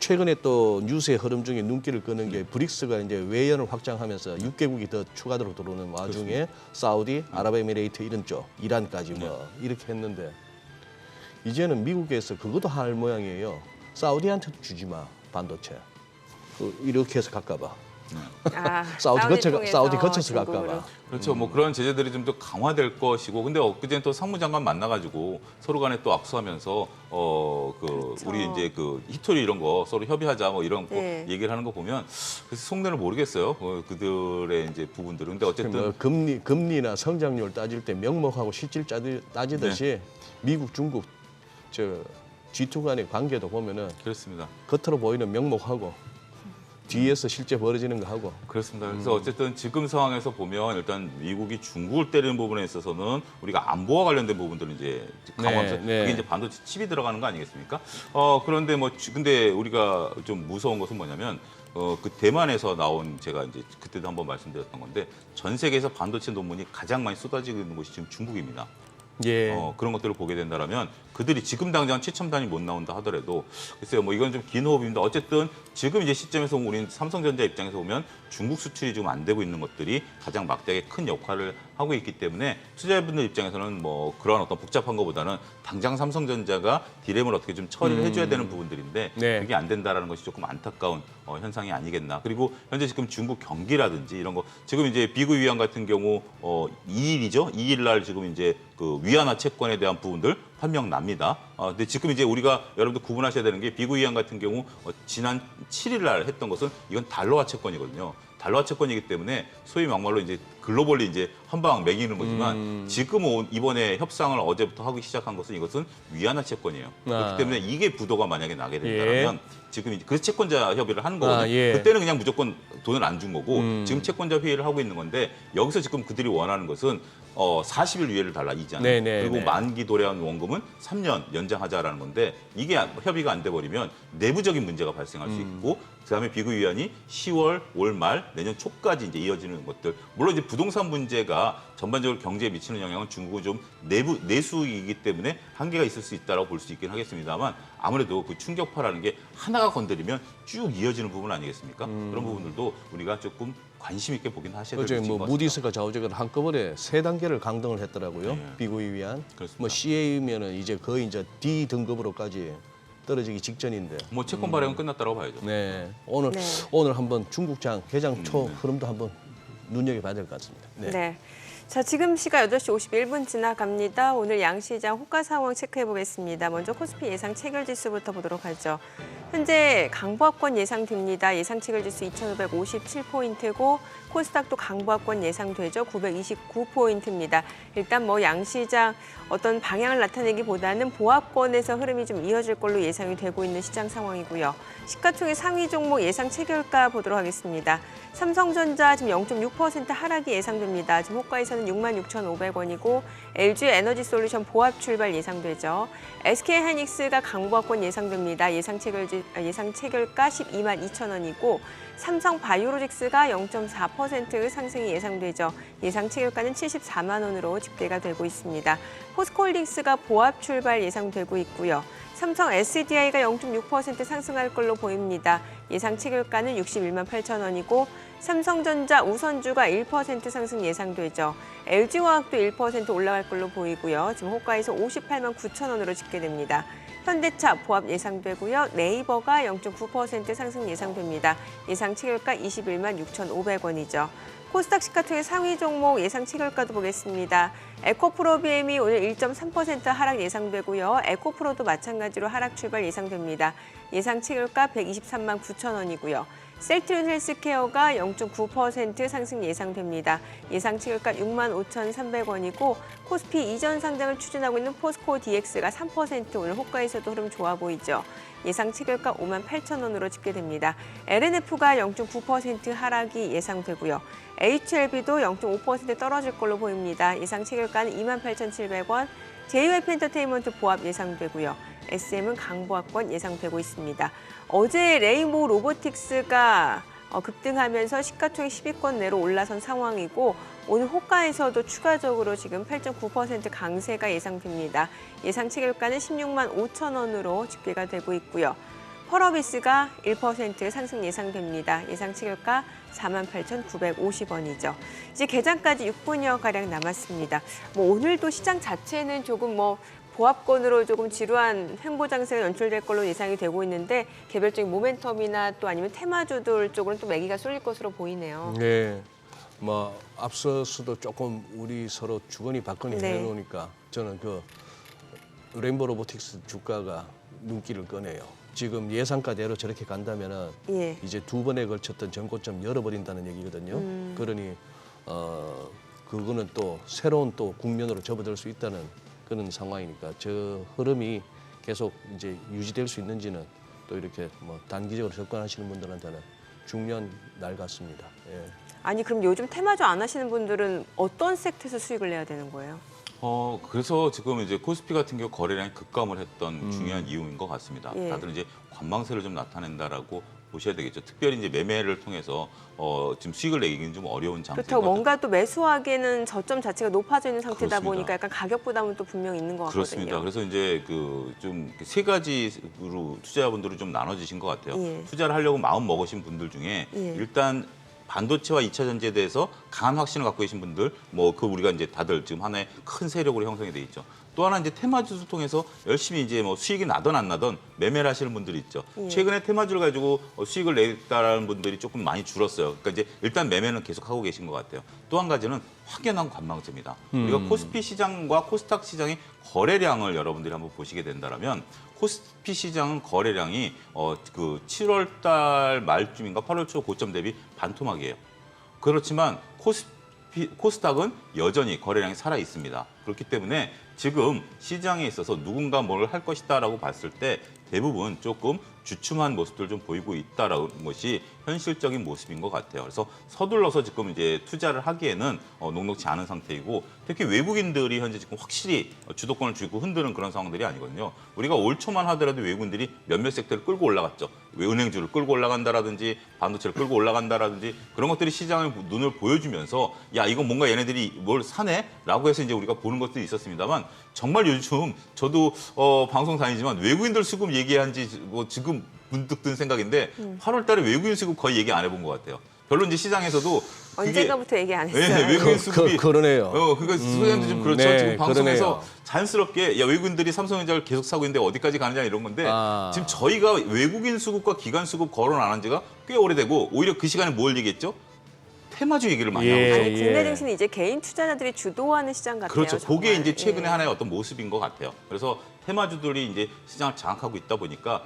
최근에 또 뉴스의 흐름 중에 눈길을 끄는 게 브릭스가 이제 외연을 확장하면서 6개국이 더 추가로 들어오는 와중에 사우디, 아랍에미레이트 이런 쪽, 이란까지 뭐 이렇게 했는데 이제는 미국에서 그것도 할 모양이에요. 사우디한테도 주지 마 반도체. 이렇게 해서 갈까봐. 사우디 거쳐서 갈까봐. 그렇죠. 뭐 그런 제재들이 좀 더 강화될 것이고, 근데 엊그제는 또 상무장관 만나가지고 서로 간에 또 악수하면서 그렇죠. 우리 이제 그 히토리 이런 거 서로 협의하자 뭐 이런 거 네. 얘기를 하는 거 보면 그래서 속내를 모르겠어요. 그들의 이제 부분들은. 근데 어쨌든 뭐 금리나 성장률 따질 때 명목하고 실질 따지듯이 미국, 중국 G2 간의 관계도 보면은 그렇습니다. 겉으로 보이는 명목하고 뒤에서 실제 벌어지는 거 하고. 그렇습니다. 그래서 어쨌든 지금 상황에서 보면 일단 미국이 중국을 때리는 부분에 있어서는 우리가 안보와 관련된 부분들은 이제 강화하면서 네. 그게 이제 반도체 칩이 들어가는 거 아니겠습니까? 그런데 근데 우리가 좀 무서운 것은 뭐냐면 그 대만에서 나온 제가 이제 그때도 한번 말씀드렸던 건데 전 세계에서 반도체 논문이 가장 많이 쏟아지고 있는 곳이 지금 중국입니다. 예. 그런 것들을 보게 된다면 그들이 지금 당장 최첨단이 못 나온다 하더라도 글쎄요, 뭐 이건 좀 긴 호흡입니다. 어쨌든 지금 이제 시점에서 우리는 삼성전자 입장에서 보면 중국 수출이 지금 안 되고 있는 것들이 가장 막대하게 큰 역할을 하고 있기 때문에 투자자분들 입장에서는 뭐 그런 어떤 복잡한 것보다는 당장 삼성전자가 디램을 어떻게 좀 처리를 해줘야 되는 부분들인데 네. 그게 안 된다라는 것이 조금 안타까운 현상이 아니겠나. 그리고 현재 지금 중국 경기라든지 이런 거 지금 이제 비구 위안 같은 경우 2일이죠. 2일 날 지금 이제 그 위안화 채권에 대한 부분들 판명 납니다. 근데 지금 이제 우리가 여러분들 구분하셔야 되는 게 비구 위안 같은 경우 지난 7일 날 했던 것은 이건 달러화 채권이거든요. 달러화 채권이기 때문에 소위 막말로 이제 글로벌리 이제 한 방 매기는 거지만 지금 이번에 협상을 어제부터 하기 시작한 것은 이것은 위안화 채권이에요. 그렇기 때문에 이게 부도가 만약에 나게 된다면 지금 이제 그래서 채권자 협의를 하는 거거든요. 그때는 그냥 무조건 돈을 안 준 거고 지금 채권자 회의를 하고 있는 건데 여기서 지금 그들이 원하는 것은 40일 유예를 달라 이자는 그리고 만기 도래한 원금은 3년 연장하자라는 건데 이게 협의가 안 돼 버리면 내부적인 문제가 발생할 수 있고 그다음에 비구 위안이 10월 올 말 내년 초까지 이제 이어지는 것들 물론 이제 부동산 문제가 전반적으로 경제에 미치는 영향은 중국은 좀 내수이기 때문에 한계가 있을 수 있다라고 볼 수 있긴 하겠습니다만 아무래도 그 충격파라는 게 하나가 건드리면 쭉 이어지는 부분 아니겠습니까? 그런 부분들도 우리가 조금 관심 있게 보긴 하셔야 될 어제 것 뭐 같습니다. 무디스가 좌우적으로 한꺼번에 3단계를 강등을 했더라고요. 네. 비구에 위한. 그렇습니다. 뭐 CA면은 이제 거의 이제 D 등급으로까지 떨어지기 직전인데. 뭐 채권 발행은 끝났다고 봐야죠. 네. 네. 오늘 한번 중국장 개장 초 흐름도 한번 눈여겨봐야 될 것 같습니다. 네. 자, 지금 시각 8시 51분 지나갑니다. 오늘 양시장 호가 상황 체크해 보겠습니다. 먼저 코스피 예상 체결 지수부터 보도록 하죠. 현재 강보합권 예상됩니다. 예상 체결 지수 2,557포인트고 코스닥도 강보합권 예상되죠. 929포인트입니다. 일단 뭐 양시장 어떤 방향을 나타내기보다는 보합권에서 흐름이 좀 이어질 걸로 예상이 되고 있는 시장 상황이고요. 시가총액 상위 종목 예상 체결가 보도록 하겠습니다. 삼성전자 지금 0.6% 하락이 예상됩니다. 지금 호가에서는 66,500원이고 LG 에너지솔루션 보합 출발 예상되죠. SK하이닉스가 강보합권 예상됩니다. 예상 체결가 122,200원이고 삼성 바이오로직스가 0.4% 상승이 예상되죠. 예상 체결가는 74만 원으로 집계가 되고 있습니다. 포스코홀딩스가 보합 출발 예상되고 있고요. 삼성 SDI가 0.6% 상승할 걸로 보입니다. 예상 체결가는 61만 8천 원이고 삼성전자 우선주가 1% 상승 예상되죠. LG화학도 1% 올라갈 걸로 보이고요. 지금 호가에서 58만 9천 원으로 집계됩니다. 현대차 보합 예상되고요. 네이버가 0.9% 상승 예상됩니다. 예상 체결가 21만 6,500원이죠. 코스닥 시가총액 상위 종목 예상 체결가도 보겠습니다. 에코프로비엠이 오늘 1.3% 하락 예상되고요. 에코프로도 마찬가지로 하락 출발 예상됩니다. 예상 체결가 123만 9천 원이고요. 셀트리온 헬스케어가 0.9% 상승 예상됩니다. 예상 체결가 6만 5,300원이고 코스피 이전 상장을 추진하고 있는 포스코 DX가 3% 오늘 호가에서도 흐름 좋아 보이죠. 예상 체결가 5만 8천 원으로 집계됩니다. LNF가 0.9% 하락이 예상되고요. HLB도 0.5% 떨어질 걸로 보입니다. 예상 체결가는 2만 8,700원, JYP 엔터테인먼트 보합 예상되고요. SM은 강보합권 예상되고 있습니다. 어제 레인보우 로보틱스가 급등하면서 시가총액 10위권 내로 올라선 상황이고 오늘 호가에서도 추가적으로 지금 8.9% 강세가 예상됩니다. 예상 체결가는 16만 5천 원으로 집계가 되고 있고요. 펄어비스가 1% 상승 예상됩니다. 예상 체결가 48,950원이죠. 이제 개장까지 6분여 가량 남았습니다. 오늘도 시장 자체는 조금 보합권으로 조금 지루한 횡보 장세가 연출될 걸로 예상이 되고 있는데 개별적인 모멘텀이나 또 아니면 테마주들 쪽으로는 또 매기가 쏠릴 것으로 보이네요. 네. 뭐 앞서서도 조금 우리 서로 주거니 받거니 해놓으니까 저는 그 레인보우 로보틱스 주가가 눈길을 꺼내요. 지금 예상가대로 저렇게 간다면은 이제 2번에 걸쳤던 전고점 열어버린다는 얘기거든요. 그러니 그거는 또 새로운 또 국면으로 접어들 수 있다는 그런 상황이니까 저 흐름이 계속 이제 유지될 수 있는지는 또 이렇게 뭐 단기적으로 접근하시는 분들한테는 중요한 날 같습니다. 예. 아니 그럼 요즘 테마주 안 하시는 분들은 어떤 섹터에서 수익을 내야 되는 거예요? 그래서 지금 이제 코스피 같은 경우 거래량이 급감을 했던 중요한 이유인 것 같습니다. 예. 다들 이제 관망세를 좀 나타낸다라고 보셔야 되겠죠. 특별히 이제 매매를 통해서 지금 수익을 내기는 좀 어려운 장세인 그렇다고 거죠. 뭔가 또 매수하기에는 저점 자체가 높아져 있는 상태다 그렇습니다. 보니까 약간 가격 부담은 또 분명히 있는 것 그렇습니다. 같거든요. 그래서 이제 그 좀 세 가지로 투자자분들이 좀 나눠지신 것 같아요. 예. 투자를 하려고 마음 먹으신 분들 중에 예. 일단 반도체와 2차 전지에 대해서 강한 확신을 갖고 계신 분들, 뭐 그 우리가 이제 다들 지금 하나의 큰 세력으로 형성이 돼 있죠. 또 하나 이제 테마주를 통해서 열심히 이제 뭐 수익이 나든 안 나든 매매를 하시는 분들이 있죠. 예. 최근에 테마주를 가지고 수익을 냈다라는 분들이 조금 많이 줄었어요. 그러니까 이제 일단 매매는 계속 하고 계신 것 같아요. 또 한 가지는 확연한 관망세입니다. 우리가 코스피 시장과 코스닥 시장의 거래량을 여러분들이 한번 보시게 된다면 코스피 시장은 거래량이 그 7월 달 말쯤인가 8월 초 고점 대비 반토막이에요. 그렇지만 코스닥은 여전히 거래량이 살아 있습니다. 그렇기 때문에 지금 시장에 있어서 누군가 뭘 할 것이다라고 봤을 때 대부분 조금 주춤한 모습들 좀 보이고 있다라는 것이 현실적인 모습인 것 같아요. 그래서 서둘러서 지금 이제 투자를 하기에는 녹록지 않은 상태이고 특히 외국인들이 현재 지금 확실히 주도권을 쥐고 흔드는 그런 상황들이 아니거든요. 우리가 올 초만 하더라도 외국인들이 몇몇 섹터를 끌고 올라갔죠. 은행주를 끌고 올라간다라든지 반도체를 끌고 올라간다라든지 그런 것들이 시장의 눈을 보여주면서 야 이거 뭔가 얘네들이 뭘 사네? 라고 해서 이제 우리가 보는 것들이 있었습니다만 정말 요즘 저도 방송 다니지만 외국인들 수급 얘기한 지 뭐 지금 문득 든 생각인데 8월 달에 외국인 수급 거의 얘기 안 해본 것 같아요. 별로 이제 시장에서도 언젠가부터 얘기 안 했어요. 네, 외국인 수급이 그러네요. 그러니까 소장도 좀 그렇죠. 네, 지금 방송에서 그러네요. 자연스럽게 야 외국인들이 삼성전자를 계속 사고 있는데 어디까지 가느냐 이런 건데 지금 저희가 외국인 수급과 기관 수급 거론 안 한 지가 꽤 오래되고 오히려 그 시간에 뭘 얘기했죠? 테마주 얘기를 많이 하고 있어요. 아니 국내 증시는 이제 개인 투자자들이 주도하는 시장 같아요. 그렇죠. 그게 정말. 이제 최근에 예. 하나의 어떤 모습인 것 같아요. 그래서 테마주들이 이제 시장을 장악하고 있다 보니까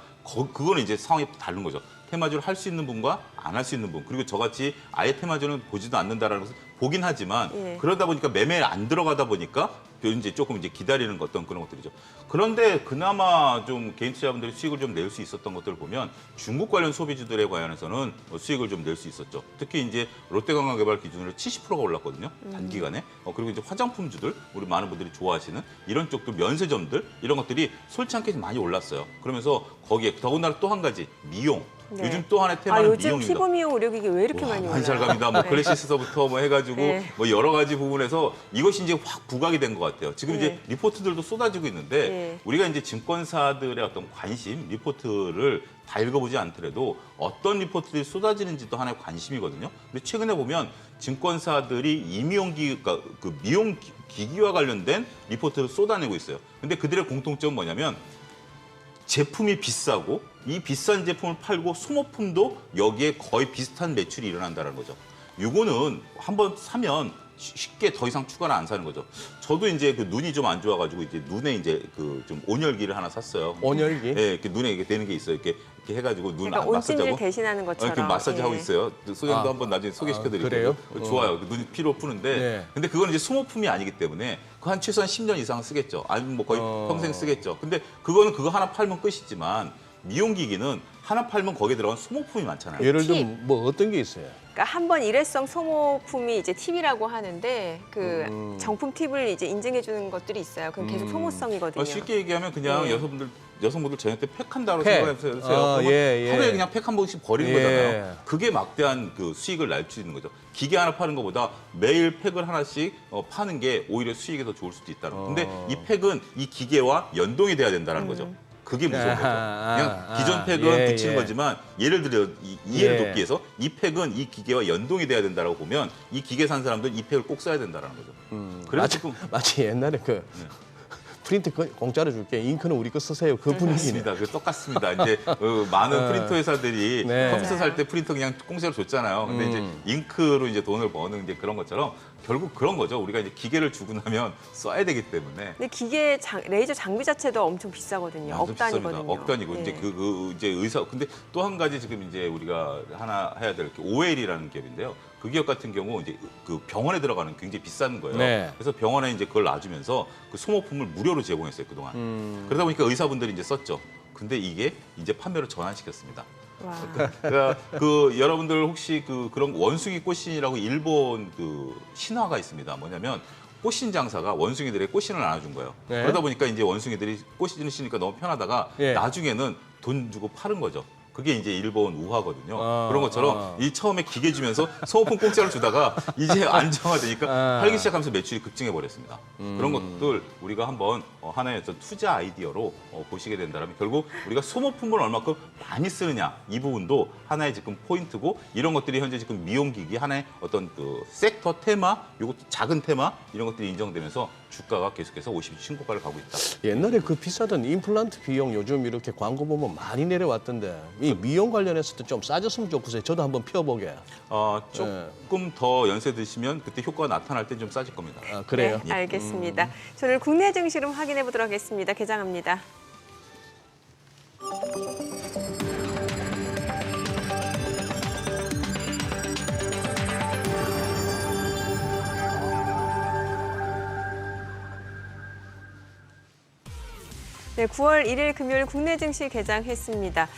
그거는 이제 상황이 다른 거죠. 테마주를 할 수 있는 분과 안 할 수 있는 분 그리고 저같이 아예 테마주는 보지도 않는다라는 것을 보긴 하지만 예. 그러다 보니까 매매에 안 들어가다 보니까 이제 조금 이제 기다리는 어떤 그런 것들이죠. 그런데 그나마 좀 개인 투자자분들이 수익을 좀 낼 수 있었던 것들을 보면 중국 관련 소비주들에 관해서는 수익을 좀 낼 수 있었죠. 특히 이제 롯데관광개발 기준으로 70%가 올랐거든요. 단기간에. 그리고 이제 화장품주들 우리 많은 분들이 좋아하시는 이런 쪽도 면세점들 이런 것들이 솔직하게 많이 올랐어요. 그러면서 거기에 더군다나 또 한 가지 미용. 네. 요즘 또 하나의 테마는 요즘 미용입니다. 피부 미용 의료기기 왜 이렇게 많이 올라요? 환살감이다, 뭐 네. 클래시스서부터 뭐 해가지고 네. 뭐 여러 가지 부분에서 이것이 이제 확 부각이 된 것 같아요. 지금 네. 이제 리포트들도 쏟아지고 있는데 네. 우리가 이제 증권사들의 어떤 관심, 리포트를 다 읽어보지 않더라도 어떤 리포트들이 쏟아지는지도 하나의 관심이거든요. 근데 최근에 보면 증권사들이 그러니까 그 미용 기기와 관련된 리포트를 쏟아내고 있어요. 근데 그들의 공통점은 뭐냐면 제품이 비싸고 이 비싼 제품을 팔고 소모품도 여기에 거의 비슷한 매출이 일어난다는 거죠. 이거는 한번 사면 쉽게 더 이상 추가를 안 사는 거죠. 저도 이제 그 눈이 좀 안 좋아가지고 이제 눈에 이제 그 좀 온열기를 하나 샀어요. 온열기? 네, 이렇게 눈에 이렇게 되는 게 있어요. 이렇게 해가지고 눈 그러니까 온찜질 마사지하고. 대신하는 것처럼. 이렇게 마사지 하고 예. 있어요. 소장도 한번 나중에 소개시켜드릴게요. 그래요? 좋아요. 눈 피로 푸는데. 네. 근데 그건 이제 소모품이 아니기 때문에 그 한 최소한 10년 이상 쓰겠죠. 아니면 뭐 거의 평생 쓰겠죠. 근데 그거는 그거 하나 팔면 끝이지만 미용기기는 하나 팔면 거기에 들어간 소모품이 많잖아요. 예를 팁. 들면 뭐 어떤 게 있어요? 그러니까 한번 일회성 소모품이 이제 팁이라고 하는데 그 정품 팁을 이제 인증해 주는 것들이 있어요. 그럼 계속 소모성이거든요. 쉽게 얘기하면 그냥 네. 여성분들 저녁 때 팩한다고 팩. 생각해보세요. 그러면 예. 하루에 그냥 팩 한 번씩 버리는 예. 거잖아요. 그게 막대한 그 수익을 날 수 있는 거죠. 기계 하나 파는 것보다 매일 팩을 하나씩 파는 게 오히려 수익이 더 좋을 수도 있다는 거죠. 근데 이 팩은 이 기계와 연동이 돼야 된다는 거죠. 그게 무서운 거죠. 그냥 기존 팩은 붙이는 거지만 예를 들어 이해를 돕기 위해서 이 팩은 이 기계와 연동이 돼야 된다고 보면 이 기계 산 사람들은 이 팩을 꼭 써야 된다는 거죠. 그래서 지금 마치 옛날에 그 프린트 공짜로 줄게. 잉크는 우리 거 쓰세요. 그 분위기네. 맞습니다. 그 똑같습니다. 이제 많은 프린터 회사들이 네. 컴퓨터 살 때 프린터 그냥 공짜로 줬잖아요. 근데 이제 잉크로 이제 돈을 버는 이제 그런 것처럼 결국 그런 거죠. 우리가 이제 기계를 주고 나면 써야 되기 때문에. 근데 레이저 장비 자체도 엄청 비싸거든요. 억 단위거든요. 억 단위고 예. 이제 이제 의사 근데 또 한 가지 지금 이제 우리가 하나 해야 될 게 OL이라는 기업인데요. 그 기업 같은 경우 이제 그 병원에 들어가는 굉장히 비싼 거예요. 네. 그래서 병원에 이제 그걸 놔주면서 그 소모품을 무료로 제공했어요 그동안. 그러다 보니까 의사분들이 이제 썼죠. 근데 이게 이제 판매로 전환시켰습니다. 와. 그러니까 그 여러분들 혹시 그런 원숭이 꽃신이라고 일본 그 신화가 있습니다. 뭐냐면 꽃신 장사가 원숭이들의 꽃신을 나눠준 거예요. 네. 그러다 보니까 이제 원숭이들이 꽃신을 신으니까 너무 편하다가 예. 나중에는 돈 주고 파는 거죠. 그게 이제 일본 우화거든요. 그런 것처럼 이 처음에 기계 주면서 소모품 공짜로 주다가 이제 안정화되니까 팔기 시작하면서 매출이 급증해 버렸습니다. 그런 것들 우리가 한번 하나의 어떤 투자 아이디어로 보시게 된다면 결국 우리가 소모품을 얼마큼 많이 쓰느냐 이 부분도 하나의 지금 포인트고 이런 것들이 현재 지금 미용기기 하나의 어떤 그 섹터 테마, 요것도 작은 테마 이런 것들이 인정되면서 주가가 계속해서 50일 신고가를 가고 있다. 옛날에 그 비싸던 임플란트 비용 요즘 이렇게 광고 보면 많이 내려왔던데 이 미용 관련해서도 좀 싸졌으면 좋겠어요. 저도 한번 펴보게. 조금 더 연세 드시면 그때 효과가 나타날 때 좀 싸질 겁니다. 아, 그래요? 네, 알겠습니다. 저는 국내 증시 좀 확인해 보도록 하겠습니다. 개장합니다. 네, 9월 1일 금요일 국내 증시 개장했습니다.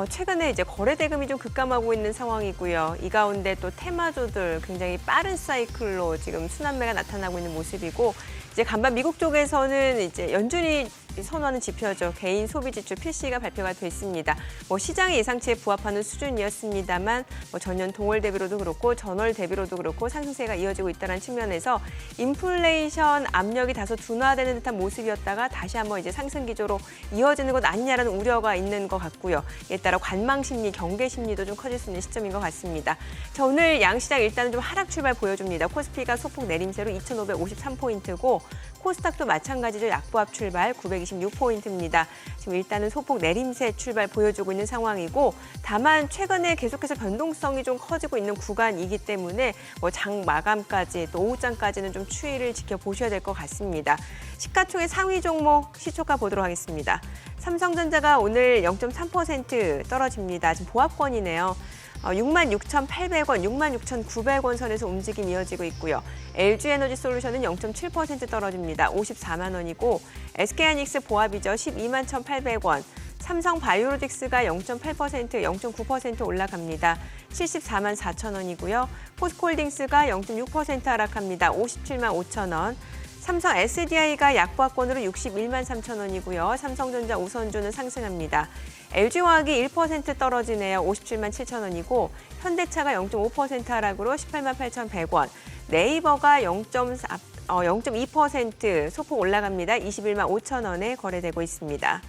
최근에 이제 거래 대금이 좀 급감하고 있는 상황이고요. 이 가운데 또 테마주들 굉장히 빠른 사이클로 지금 순환매가 나타나고 있는 모습이고 이제 간밤 미국 쪽에서는 이제 연준이 선호하는 지표죠. 개인 소비 지출 PC가 발표가 됐습니다. 시장의 예상치에 부합하는 수준이었습니다만 전년 동월 대비로도 그렇고 전월 대비로도 그렇고 상승세가 이어지고 있다는 측면에서 인플레이션 압력이 다소 둔화되는 듯한 모습이었다가 다시 한번 이제 상승 기조로 이어지는 것 아니냐라는 우려가 있는 것 같고요. 이에 따라 관망 심리, 경계 심리도 좀 커질 수 있는 시점인 것 같습니다. 자, 오늘 양시장 일단은 좀 하락 출발 보여줍니다. 코스피가 소폭 내림세로 2,553포인트고 코스닥도 마찬가지죠. 약보합 출발 926포인트입니다. 지금 일단은 소폭 내림세 출발 보여주고 있는 상황이고 다만 최근에 계속해서 변동성이 좀 커지고 있는 구간이기 때문에 장 마감까지 또 오후장까지는 좀 추이를 지켜보셔야 될 것 같습니다. 시가총액 상위 종목 시초가 보도록 하겠습니다. 삼성전자가 오늘 0.3% 떨어집니다. 지금 보합권이네요. 66,800원, 66,900원 선에서 움직임 이어지고 있고요. LG에너지솔루션은 0.7% 떨어집니다. 54만 원이고 SK하이닉스 보합이죠. 12만 1,800원. 삼성바이오로직스가 0.8%, 0.9% 올라갑니다. 74만 4천 원이고요. 포스코홀딩스가 0.6% 하락합니다. 57만 5천 원. 삼성 SDI가 약보합권으로 61만 3천 원이고요. 삼성전자 우선주는 상승합니다. LG화학이 1% 떨어지네요. 57만 7천 원이고 현대차가 0.5% 하락으로 18만 8,100원. 네이버가 0.2% 소폭 올라갑니다. 21만 5천 원에 거래되고 있습니다.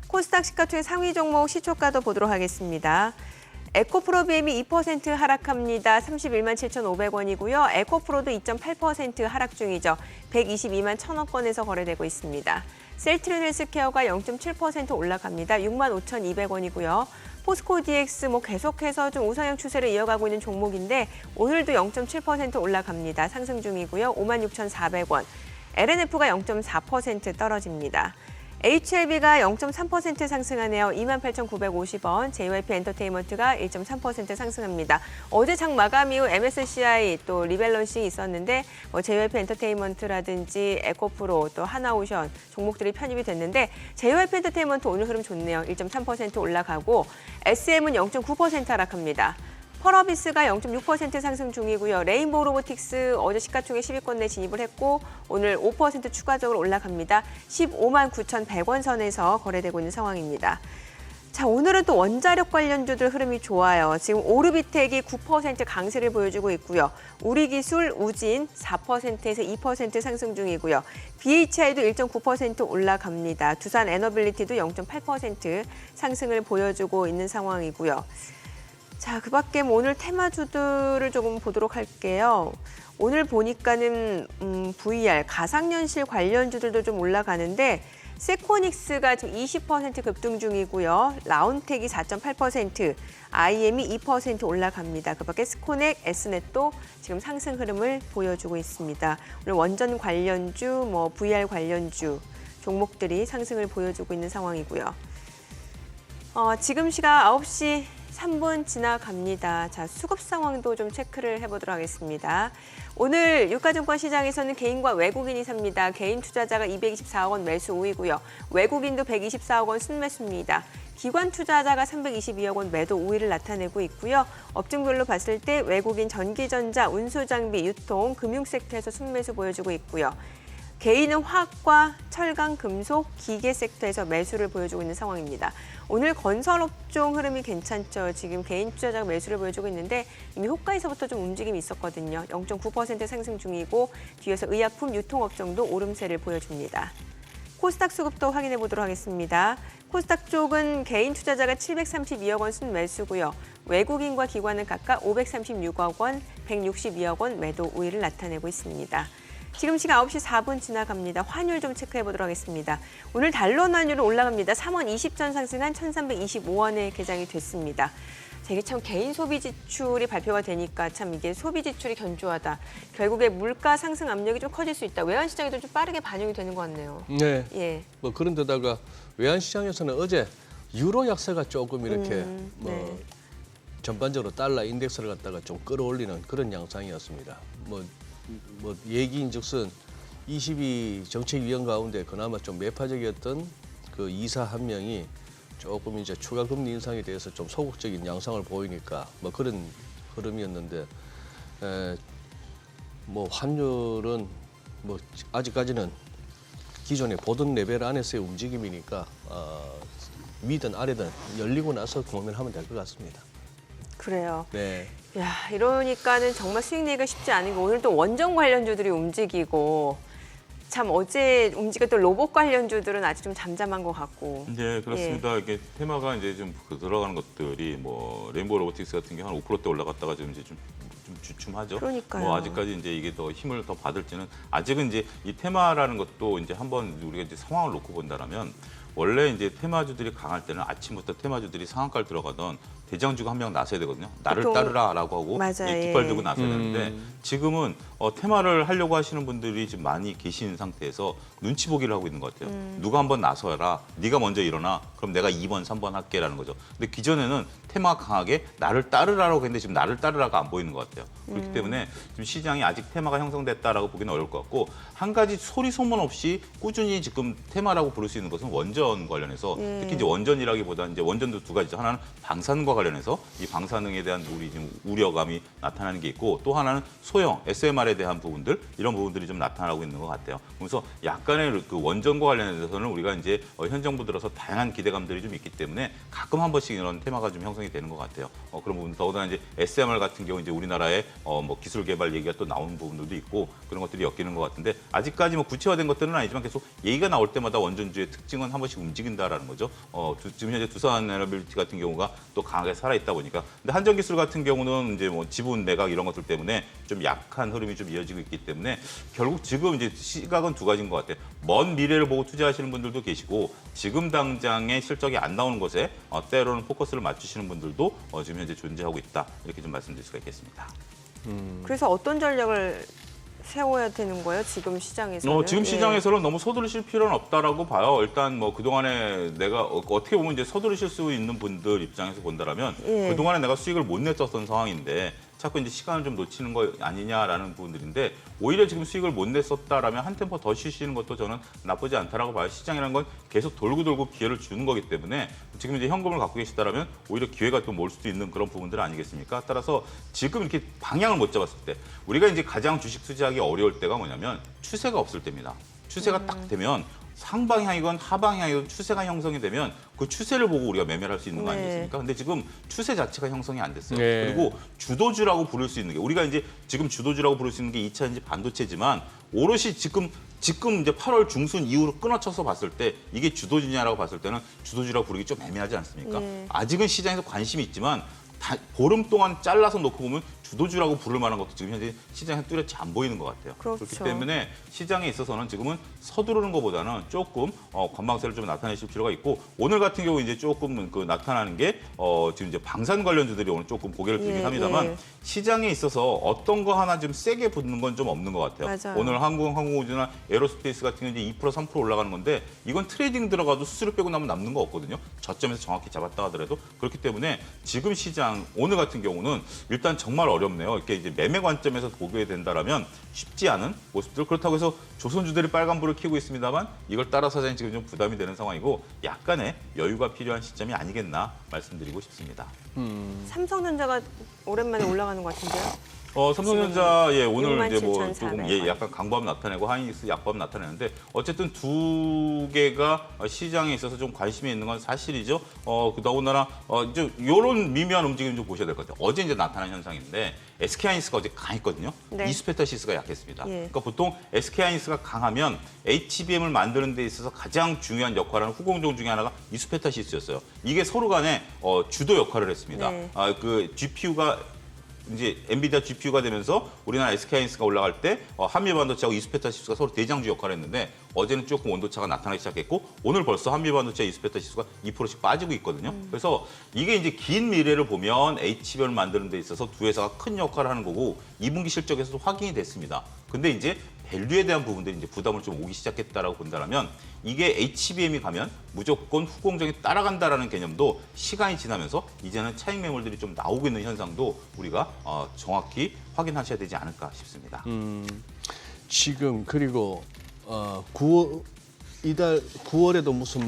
코스닥 시가총액 상위 종목 시초가도 보도록 하겠습니다. 에코프로비엠이 2% 하락합니다. 31만 7,500원이고요. 에코프로도 2.8% 하락 중이죠. 122만 1,000원권에서 거래되고 있습니다. 셀트리온 헬스케어가 0.7% 올라갑니다. 6만 5,200원이고요. 포스코 DX 계속해서 좀 우상향 추세를 이어가고 있는 종목인데 오늘도 0.7% 올라갑니다. 상승 중이고요. 5만 6,400원. LNF가 0.4% 떨어집니다. HLB가 0.3% 상승하네요. 28,950원. JYP 엔터테인먼트가 1.3% 상승합니다. 어제 장 마감 이후 MSCI 또 리밸런싱이 있었는데 JYP 엔터테인먼트라든지 에코프로 또 하나오션 종목들이 편입이 됐는데 JYP 엔터테인먼트 오늘 흐름 좋네요. 1.3% 올라가고 SM은 0.9% 하락합니다. 펄어비스가 0.6% 상승 중이고요. 레인보우 로보틱스 어제 시가총액 10위권 내 진입을 했고 오늘 5% 추가적으로 올라갑니다. 15만 9,100원 선에서 거래되고 있는 상황입니다. 자, 오늘은 또 원자력 관련주들 흐름이 좋아요. 지금 오르비텍이 9% 강세를 보여주고 있고요. 우리기술, 우진 4%에서 2% 상승 중이고요. BHI도 1.9% 올라갑니다. 두산 에너빌리티도 0.8% 상승을 보여주고 있는 상황이고요. 자, 그 밖에 오늘 테마주들을 조금 보도록 할게요. 오늘 보니까는 VR, 가상현실 관련주들도 좀 올라가는데 세코닉스가 지금 20% 급등 중이고요. 라운텍이 4.8%, IM이 2% 올라갑니다. 그 밖에 스코넥, S넷도 지금 상승 흐름을 보여주고 있습니다. 오늘 원전 관련주, VR 관련주 종목들이 상승을 보여주고 있는 상황이고요. 지금 시각 9시 3분 지나갑니다. 자, 수급 상황도 좀 체크를 해보도록 하겠습니다. 오늘 유가증권 시장에서는 개인과 외국인이 삽니다. 개인 투자자가 224억 원 매수 우위고요. 외국인도 124억 원 순매수입니다. 기관 투자자가 322억 원 매도 우위를 나타내고 있고요. 업종별로 봤을 때 외국인 전기전자, 운수장비, 유통, 금융 섹터에서 순매수 보여주고 있고요. 개인은 화학과 철강, 금속, 기계 섹터에서 매수를 보여주고 있는 상황입니다. 오늘 건설업종 흐름이 괜찮죠. 지금 개인 투자자가 매수를 보여주고 있는데 이미 호가에서부터 좀 움직임이 있었거든요. 0.9% 상승 중이고 뒤에서 의약품, 유통업종도 오름세를 보여줍니다. 코스닥 수급도 확인해 보도록 하겠습니다. 코스닥 쪽은 개인 투자자가 732억 원 순매수고요. 외국인과 기관은 각각 536억 원, 162억 원 매도 우위를 나타내고 있습니다. 지금 시간 9시 4분 지나갑니다. 환율 좀 체크해 보도록 하겠습니다. 오늘 달러 환율은 올라갑니다. 3원 20전 상승한 1,325원에 개장이 됐습니다. 이게 참 개인 소비 지출이 발표가 되니까 참 이게 소비 지출이 견조하다. 결국에 물가 상승 압력이 좀 커질 수 있다. 외환 시장에도 좀 빠르게 반영이 되는 것 같네요. 네. 예. 뭐 그런데다가 외환 시장에서는 어제 유로 약세가 조금 이렇게 네. 전반적으로 달러 인덱스를 갖다가 좀 끌어올리는 그런 양상이었습니다. 뭐 얘기인즉슨 22 정책위원 가운데 그나마 좀 매파적이었던 그 이사 한 명이 조금 이제 추가 금리 인상에 대해서 좀 소극적인 양상을 보이니까 뭐 그런 흐름이었는데 뭐 환율은 뭐 아직까지는 기존에 보던 레벨 안에서의 움직임이니까 위든 아래든 열리고 나서 고민하면 될 것 같습니다. 그래요. 네. 야, 이러니까는 정말 수익 내기가 쉽지 않은 거. 오늘 또 원전 관련주들이 움직이고 참 어제 움직였던 로봇 관련주들은 아직 좀 잠잠한 것 같고. 네, 그렇습니다. 이게 테마가 이제 좀 들어가는 것들이 뭐 레인보우 로보틱스 같은 게 한 5%대 올라갔다가 지금 이제 좀 주춤하죠. 그러니까요. 뭐 아직까지 이제 이게 더 힘을 더 받을지는 아직은 이제 이 테마라는 것도 이제 한번 우리가 이제 상황을 놓고 본다라면 원래 이제 테마주들이 강할 때는 아침부터 테마주들이 상한가를 들어가던 대장주가 한 명 나서야 되거든요. 나를 보통- 따르라라고 하고 맞아요. 깃발 들고 나서야 되는데 지금은 테마를 하려고 하시는 분들이 지금 많이 계신 상태에서 눈치 보기를 하고 있는 것 같아요. 누가 한번 나서라. 네가 먼저 일어나. 그럼 내가 2번, 3번 할게라는 거죠. 근데 기존에는 테마가 강하게 나를 따르라고 했는데 지금 나를 따르라가 안 보이는 것 같아요. 그렇기 때문에 지금 시장이 아직 테마가 형성됐다라고 보기는 어려울 것 같고 한 가지 소리 소문 없이 꾸준히 지금 테마라고 부를 수 있는 것은 원전 관련해서 특히 이제 원전이라기보다 이제 원전도 두 가지죠. 하나는 방산과 관련해서 이 방사능에 대한 우리 지금 우려감이 나타나는 게 있고 또 하나는 소형 SMR에 대한 부분들 이런 부분들이 좀 나타나고 있는 것 같아요. 그래서 약간의 그 원전과 관련해서는 우리가 이제 현 정부 들어서 다양한 기대감들이 좀 있기 때문에 가끔 한 번씩 이런 테마가 좀 형성이 되는 것 같아요. 그런 부분 더군다나 이제 SMR 같은 경우 이제 우리나라의 뭐 기술 개발 얘기가 또 나오는 부분들도 있고 그런 것들이 엮이는 것 같은데 아직까지 뭐 구체화된 것들은 아니지만 계속 얘기가 나올 때마다 원전주의 특징은 한 번씩 움직인다라는 거죠. 지금 현재 두산 에너빌리티 같은 경우가 또 강하게 살아있다 보니까 근데 한전기술 같은 경우는 이제 뭐 지분 매각 이런 것들 때문에 좀 약한 흐름이 좀 이어지고 있기 때문에 결국 지금 이제 시각은 두 가지인 것 같아요. 먼 미래를 보고 투자하시는 분들도 계시고 지금 당장의 실적이 안 나오는 것에 때로는 포커스를 맞추시는 분들도 지금 현재 존재하고 있다 이렇게 좀 말씀드릴 수가 있겠습니다. 그래서 어떤 전략을 세워야 되는 거예요? 지금 시장에서는? 지금 시장에서는 너무 서두르실 필요는 없다라고 봐요. 일단 뭐 그동안에 내가 어떻게 보면 이제 서두르실 수 있는 분들 입장에서 본다라면 그동안에 내가 수익을 못 냈었던 상황인데 자꾸 이제 시간을 좀 놓치는 거 아니냐라는 부분들인데 오히려 지금 수익을 못 냈었다라면 한 템포 더 쉬시는 것도 저는 나쁘지 않다라고 봐요. 시장이라는 건 계속 돌고 기회를 주는 거기 때문에 지금 이제 현금을 갖고 계시다라면 오히려 기회가 또 몰 수도 있는 그런 부분들 아니겠습니까? 따라서 지금 이렇게 방향을 못 잡았을 때 우리가 이제 가장 주식 투자하기 어려울 때가 뭐냐면 추세가 없을 때입니다. 추세가 딱 되면 상방향이건 하방향이건 추세가 형성이 되면 그 추세를 보고 우리가 매매를 할 수 있는 거 아니겠습니까? 근데 지금 추세 자체가 형성이 안 됐어요. 네. 그리고 주도주라고 부를 수 있는 게 우리가 이제 지금 주도주라고 부를 수 있는 게 2차전지 반도체지만 오롯이 지금 이제 8월 중순 이후로 끊어쳐서 봤을 때 이게 주도주냐라고 봤을 때는 주도주라고 부르기 좀 애매하지 않습니까? 아직은 시장에서 관심이 있지만 보름 동안 잘라서 놓고 보면 주도주라고 부를 만한 것도 지금 현재 시장에 뚜렷이 안 보이는 것 같아요. 그렇죠. 그렇기 때문에 시장에 있어서는 지금은 서두르는 것보다는 조금 관망세를 좀 나타내실 필요가 있고 오늘 같은 경우 이제 조금 그 나타나는 게 지금 이제 방산 관련주들이 오늘 조금 고개를 들긴 합니다만 시장에 있어서 어떤 거 하나 좀 세게 붙는 건 좀 없는 것 같아요. 맞아요. 오늘 항공우주나 에어로스페이스 같은 경우 이제 2% 3% 올라가는 건데 이건 트레이딩 들어가도 수수료 빼고 나면 남는 거 없거든요. 저점에서 정확히 잡았다 하더라도 그렇기 때문에 지금 시장 시장 오늘 같은 경우는 일단 정말 어렵네요. 이렇게 이제 매매 관점에서 보게 된다라면 쉽지 않은 모습들. 그렇다고 해서 조선주들이 빨간불을 켜고 있습니다만 이걸 따라 사자니 지금 좀 부담이 되는 상황이고 약간의 여유가 필요한 시점이 아니겠나 말씀드리고 싶습니다. 삼성전자가 오랜만에 올라가는 것 같은데요. 삼성전자 오늘 이제 뭐 67,400 조금 약간 강보합 나타내고 하이닉스 약보합 나타내는데 어쨌든 두 개가 시장에 있어서 좀 관심이 있는 건 사실이죠. 더군다나 이제 이런 미묘한 움직임 좀 보셔야 될 것 같아요. 어제 이제 나타난 현상인데 SK 하이닉스가 어제 강했거든요. 네. 이스페타시스가 약했습니다. 예. 그러니까 보통 SK 하이닉스가 강하면 HBM을 만드는 데 있어서 가장 중요한 역할을 하는 후공정 중에 하나가 이스페타시스였어요. 이게 서로 간에 주도 역할을 했습니다. 네. 그 GPU가 이제 엔비디아 GPU가 되면서 우리나라 SK 하이닉스가 올라갈 때 한미 반도체하고 이스페타시스가 서로 대장주 역할을 했는데 어제는 조금 온도차가 나타나기 시작했고 오늘 벌써 한미 반도체 이스페타시스가 2%씩 빠지고 있거든요. 그래서 이게 이제 긴 미래를 보면 HBM을 만드는 데 있어서 두 회사가 큰 역할을 하는 거고 2분기 실적에서도 확인이 됐습니다. 근데 이제 밸류에 대한 부분들이 이제 부담을 좀 오기 시작했다라고 본다면 이게 HBM이 가면 무조건 후공정이 따라간다라는 개념도 시간이 지나면서 이제는 차익 매물들이 좀 나오고 있는 현상도 우리가 정확히 확인하셔야 되지 않을까 싶습니다. 지금 그리고 9월에도 무슨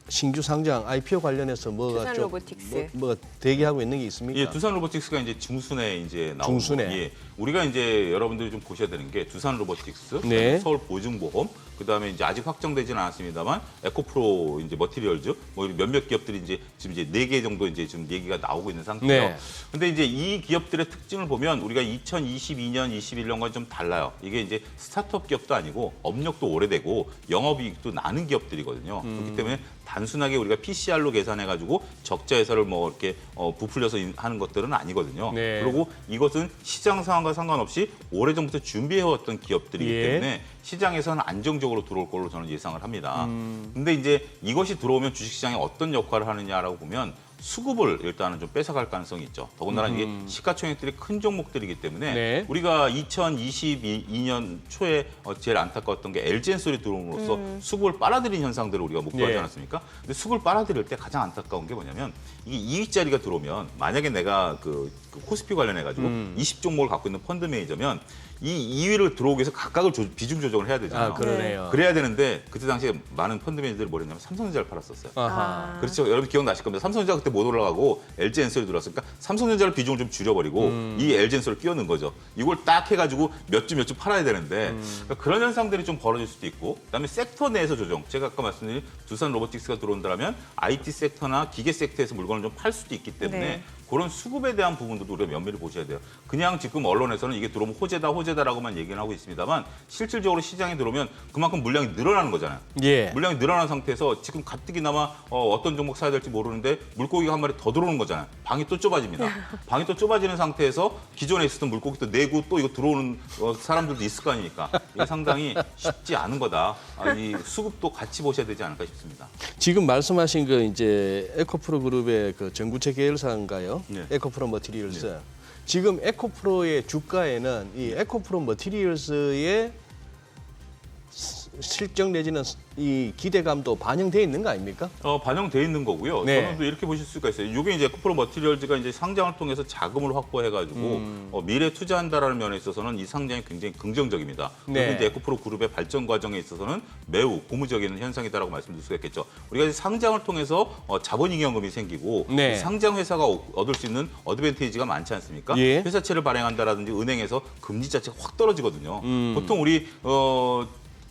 신규 상장 IPO 관련해서 뭐가 두산 좀 로보틱스. 뭐 대기하고 있는 게 있습니까? 예, 두산 로보틱스가 이제 중순에 이제 나오고 중순에. 예, 우리가 이제 여러분들이 좀 보셔야 되는 게 두산 로보틱스, 네. 서울 보증보험, 그다음에 이제 아직 확정되지는 않았습니다만 에코프로 이제 머티리얼즈 뭐 몇몇 기업들이 이제 지금 이제 4개 정도 이제 지금 얘기가 나오고 있는 상태예요. 네. 근데 이제 이 기업들의 특징을 보면 우리가 2022년, 21년과 좀 달라요. 이게 이제 스타트업 기업도 아니고 업력도 오래되고 영업이익도 나는 기업들이거든요. 그렇기 때문에 단순하게 우리가 PCR로 계산해가지고 적자 회사를 뭐 이렇게 부풀려서 하는 것들은 아니거든요. 네. 그리고 이것은 시장 상황과 상관없이 오래전부터 준비해왔던 기업들이기 예. 때문에 시장에서는 안정적으로 들어올 걸로 저는 예상을 합니다. 근데 이제 이것이 들어오면 주식시장에 어떤 역할을 하느냐라고 보면 수급을 일단은 좀 뺏어갈 가능성이 있죠. 더군다나 이게 시가총액들이 큰 종목들이기 때문에 네. 우리가 2022년 초에 제일 안타까웠던 게 LG엔솔이 들어옴으로써 수급을 빨아들인 현상들을 우리가 목도하지 네. 않았습니까? 근데 수급을 빨아들일 때 가장 안타까운 게 뭐냐면 이게 이익자리가 들어오면 만약에 내가 그 코스피 관련해가지고 20종목을 갖고 있는 펀드 매니저면 이 2위를 들어오기 위해서 각각을 비중 조정을 해야 되잖아요. 아, 그러네요. 그래야 되는데 그때 당시에 많은 펀드 매니저들이 뭐 했냐면 삼성전자를 팔았었어요. 아하. 그렇죠. 여러분 기억나실 겁니다. 삼성전자 그때 못 올라가고 LG엔솔이 들어왔으니까 삼성전자를 비중을 좀 줄여버리고 이 LG엔솔을 끼워넣은 거죠. 이걸 딱 해가지고 몇 주 팔아야 되는데 그러니까 그런 현상들이 좀 벌어질 수도 있고 그다음에 섹터 내에서 조정. 제가 아까 말씀드린 두산 로보틱스가 들어온다면 IT 섹터나 기계 섹터에서 물건을 좀 팔 수도 있기 때문에 네. 그런 수급에 대한 부분들도 우리가 면밀히 보셔야 돼요. 그냥 지금 언론에서는 이게 들어오면 호재다라고만 얘기는 하고 있습니다만 실질적으로 시장에 들어오면 그만큼 물량이 늘어나는 거잖아요. 예. 물량이 늘어난 상태에서 지금 가뜩이나마 어떤 종목 사야 될지 모르는데 물고기가 한 마리 더 들어오는 거잖아요. 방이 또 좁아집니다. 방이 또 좁아지는 상태에서 기존에 있었던 물고기 또 내고 또 이거 들어오는 사람들도 있을 거 아닙니까? 이게 상당히 쉽지 않은 거다. 이 수급도 같이 보셔야 되지 않을까 싶습니다. 지금 말씀하신 그 이제 에코프로 그룹의 그 전구체 계열사인가요? 네. 에코프로 머티리얼스. 지금 에코프로의 주가에는 이 에코프로 머티리얼스의 실적 내지는 이 기대감도 반영돼 있는 거 아닙니까? 반영돼 있는 거고요. 네. 저는 또 이렇게 보실 수가 있어요. 이게 이제 에코프로 머티리얼즈가 이제 상장을 통해서 자금을 확보해가지고 미래 투자한다라는 면에 있어서는 이 상장이 굉장히 긍정적입니다. 네. 그리고 이제 에코프로 그룹의 발전 과정에 있어서는 매우 고무적인 현상이다라고 말씀드릴 수가 있겠죠. 우리가 이제 상장을 통해서 자본잉여금이 생기고 네. 상장 회사가 얻을 수 있는 어드밴티지가 많지 않습니까? 예. 회사채를 발행한다라든지 은행에서 금리 자체가 확 떨어지거든요. 보통 우리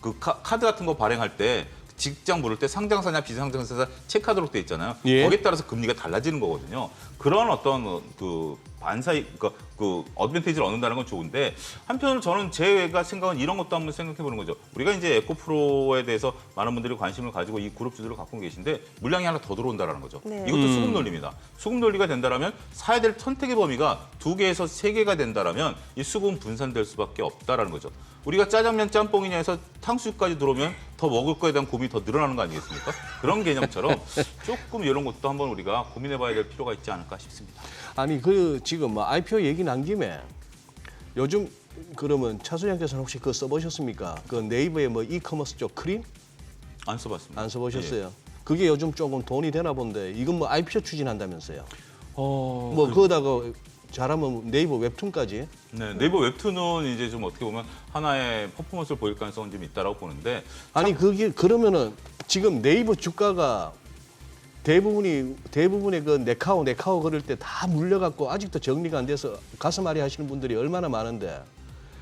그 카드 같은 거 발행할 때 직장 부를 때 상장사냐 비상장사냐 체크하도록 돼 있잖아요. 예. 거기에 따라서 금리가 달라지는 거거든요. 그런 어떤 그 반사이 그 어드밴티지를 얻는다는 건 좋은데 한편으로 저는 제가 생각은 이런 것도 한번 생각해 보는 거죠. 우리가 이제 에코프로에 대해서 많은 분들이 관심을 가지고 이 그룹 주들을 갖고 계신데 물량이 하나 더 들어온다라는 거죠. 네. 이것도 수급 논리입니다. 수급 논리가 된다라면 사야 될 선택의 범위가 2개에서 3개가 된다라면 이 수급은 분산될 수밖에 없다라는 거죠. 우리가 짜장면 짬뽕이냐 해서 탕수육까지 들어오면 더 먹을 거에 대한 고민이 더 늘어나는 거 아니겠습니까? 그런 개념처럼 조금 이런 것도 한번 우리가 고민해 봐야 될 필요가 있지 않을까 싶습니다. 아니 그 지금 뭐 IPO 얘기 난 김에 요즘 그러면 차수장께서는 혹시 그거 써보셨습니까? 그 네이버의 뭐 이커머스 쪽 크림 안 써봤습니다. 안 써보셨어요? 그게 요즘 조금 돈이 되나 본데 이건 뭐 IPO 추진한다면서요? 뭐 그거다가 잘하면 네이버 웹툰까지. 네, 네이버 웹툰은 이제 좀 어떻게 보면 하나의 퍼포먼스를 보일 가능성은 좀 있다라고 보는데 아니 그게 그러면은 지금 네이버 주가가 대부분의 그 네카오 그럴 때 다 물려갖고 아직도 정리가 안 돼서 가슴앓이 하시는 분들이 얼마나 많은데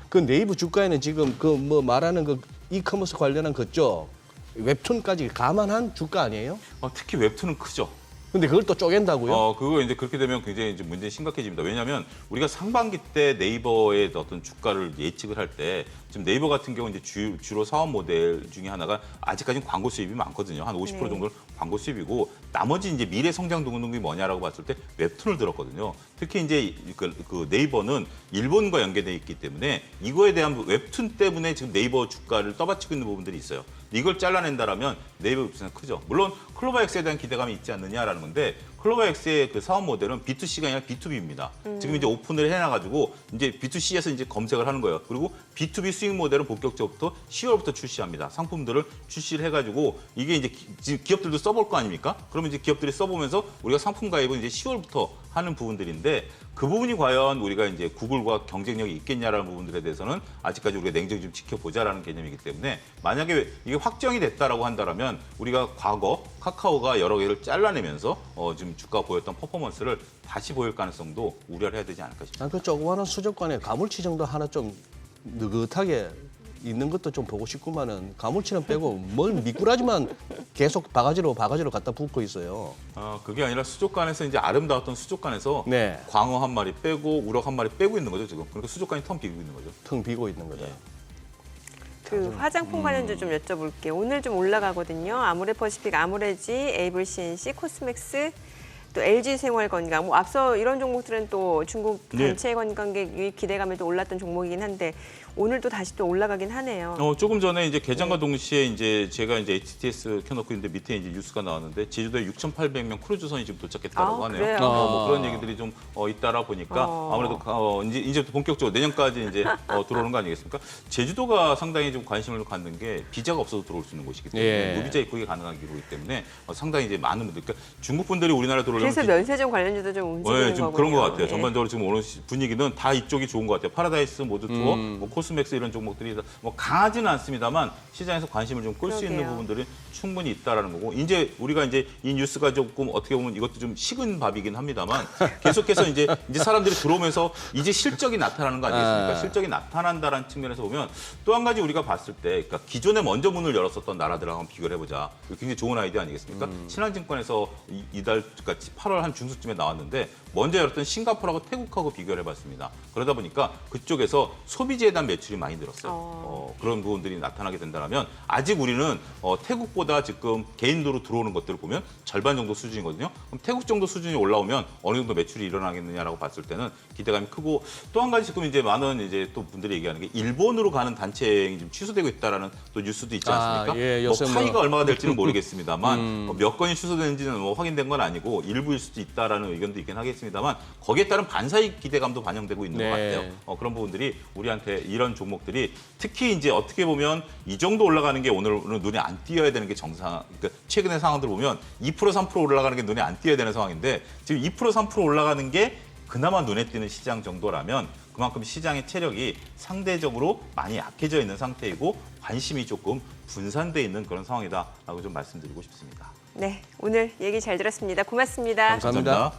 그 네이버 주가에는 지금 그 뭐 말하는 그 이커머스 관련한 그쪽 웹툰까지 감안한 주가 아니에요? 특히 웹툰은 크죠. 근데 그걸 또 쪼갠다고요? 그거 이제 그렇게 되면 굉장히 이제 문제 심각해집니다. 왜냐하면 우리가 상반기 때 네이버의 어떤 주가를 예측을 할 때 지금 네이버 같은 경우 이제 주로 사업 모델 중에 하나가 아직까지는 광고 수입이 많거든요. 한 50% 정도는 광고 수입이고 나머지 이제 미래 성장 동력이 뭐냐라고 봤을 때 웹툰을 들었거든요. 특히 이제 그 네이버는 일본과 연계돼 있기 때문에 이거에 대한 웹툰 때문에 지금 네이버 주가를 떠받치고 있는 부분들이 있어요. 이걸 잘라낸다라면 네이버 웹툰은 크죠. 물론 클로버엑스에 대한 기대감이 있지 않느냐라는 건데 클로버엑스의 그 사업 모델은 B2C가 아니라 B2B입니다. 지금 이제 오픈을 해놔가지고 이제 B2C에서 이제 검색을 하는 거예요. 그리고 B2B 수익 모델은 본격적부터 10월부터 출시합니다. 상품들을 출시를 해가지고 이게 이제 지금 기업들도 써볼 거 아닙니까? 그러면 이제 기업들이 써보면서 우리가 상품 가입은 이제 10월부터 하는 부분들인데 그 부분이 과연 우리가 이제 구글과 경쟁력이 있겠냐라는 부분들에 대해서는 아직까지 우리가 냉정히 좀 지켜보자라는 개념이기 때문에 만약에 이게 확정이 됐다라고 한다면 우리가 과거 카카오가 여러 개를 잘라내면서 지금 주가 보였던 퍼포먼스를 다시 보일 가능성도 우려를 해야 되지 않을까 싶습니다. 그 조그마한 수족관에 가물치 정도 하나 좀 느긋하게 있는 것도 좀 보고 싶구만은 가물치는 빼고 뭘 미꾸라지만 계속 바가지로 갖다 붓고 있어요. 그게 아니라 수족관에서 이제 아름다웠던 수족관에서 네. 광어 한 마리 빼고 우럭 한 마리 빼고 있는 거죠 지금. 그러니까 수족관이 텅 비고 있는 거죠. 텅 비고 있는 거죠. 그 화장품 관련주 좀 여쭤볼게요. 오늘 좀 올라가거든요. 아모레퍼시픽, 아모레지, 에이블 CNC, 코스맥스, 또 LG 생활건강. 뭐 앞서 이런 종목들은 또 중국 단체 관광객 유입 기대감에도 올랐던 종목이긴 한데 오늘 또 다시 또 올라가긴 하네요. 조금 전에 이제 개장과 동시에 이제 제가 이제 HTS 켜놓고 있는데 밑에 이제 뉴스가 나왔는데 제주도에 6,800명 크루즈선이 지금 도착했다고 하네요. 그래요? 뭐 그런 얘기들이 좀 있다라 보니까 아무래도 이제부터 본격적으로 내년까지 이제 들어오는 거 아니겠습니까? 제주도가 상당히 좀 관심을 갖는 게 비자가 없어도 들어올 수 있는 곳이기 때문에 무비자 입국이 가능하기 때문에 상당히 이제 많은 분들, 그러니까 중국 분들이 우리나라 들어오려면 그래서 면세점 관련주도 좀 움직이는 네, 좀 거군요. 그런 것 같아요. 예. 전반적으로 지금 오늘 분위기는 다 이쪽이 좋은 것 같아요. 파라다이스 모드 투어, 뭐 코스맥스 이런 종목들이 뭐 강하지는 않습니다만 시장에서 관심을 좀 끌 수 있는 그러게요. 부분들이 충분히 있다라는 거고 이제 우리가 이제 이 뉴스가 조금 어떻게 보면 이것도 좀 식은 밥이긴 합니다만 계속해서 이제 사람들이 들어오면서 이제 실적이 나타나는 거 아니겠습니까? 실적이 나타난다라는 측면에서 보면 또 한 가지 우리가 봤을 때 그러니까 기존에 먼저 문을 열었었던 나라들하고 한번 비교를 해보자. 굉장히 좋은 아이디어 아니겠습니까? 신한증권에서 이달 그러니까 8월 한 중순쯤에 나왔는데 먼저 열었던 싱가포르하고 태국하고 비교를 해봤습니다. 그러다 보니까 그쪽에서 소비재에 대한 매출이 많이 늘었어요. 그런 부분들이 나타나게 된다면 아직 우리는 태국보다 지금 개인도로 들어오는 것들을 보면 절반 정도 수준이거든요. 그럼 태국 정도 수준이 올라오면 어느 정도 매출이 일어나겠느냐라고 봤을 때는 기대감이 크고 또 한 가지 지금 이제 많은 이제 또 분들이 얘기하는 게 일본으로 가는 단체 여행이 지금 취소되고 있다라는 또 뉴스도 있지 않습니까? 예, 요새 뭐 파이가 얼마가 될지는 모르겠습니다만 몇 건이 취소되는지는 뭐 확인된 건 아니고 일부일 수도 있다라는 의견도 있긴 하겠습니다만 거기에 따른 반사익 기대감도 반영되고 있는 것 같아요. 그런 부분들이 우리한테 이런 종목들이 특히 이제 어떻게 보면 이 정도 올라가는 게 오늘은 눈에 안 띄어야 되는 게 정상. 그러니까 최근의 상황들 보면 2% 3% 올라가는 게 눈에 안 띄어야 되는 상황인데 지금 2% 3% 올라가는 게 그나마 눈에 띄는 시장 정도라면 그만큼 시장의 체력이 상대적으로 많이 약해져 있는 상태이고 관심이 조금 분산돼 있는 그런 상황이다라고 좀 말씀드리고 싶습니다. 네, 오늘 얘기 잘 들었습니다. 고맙습니다. 감사합니다.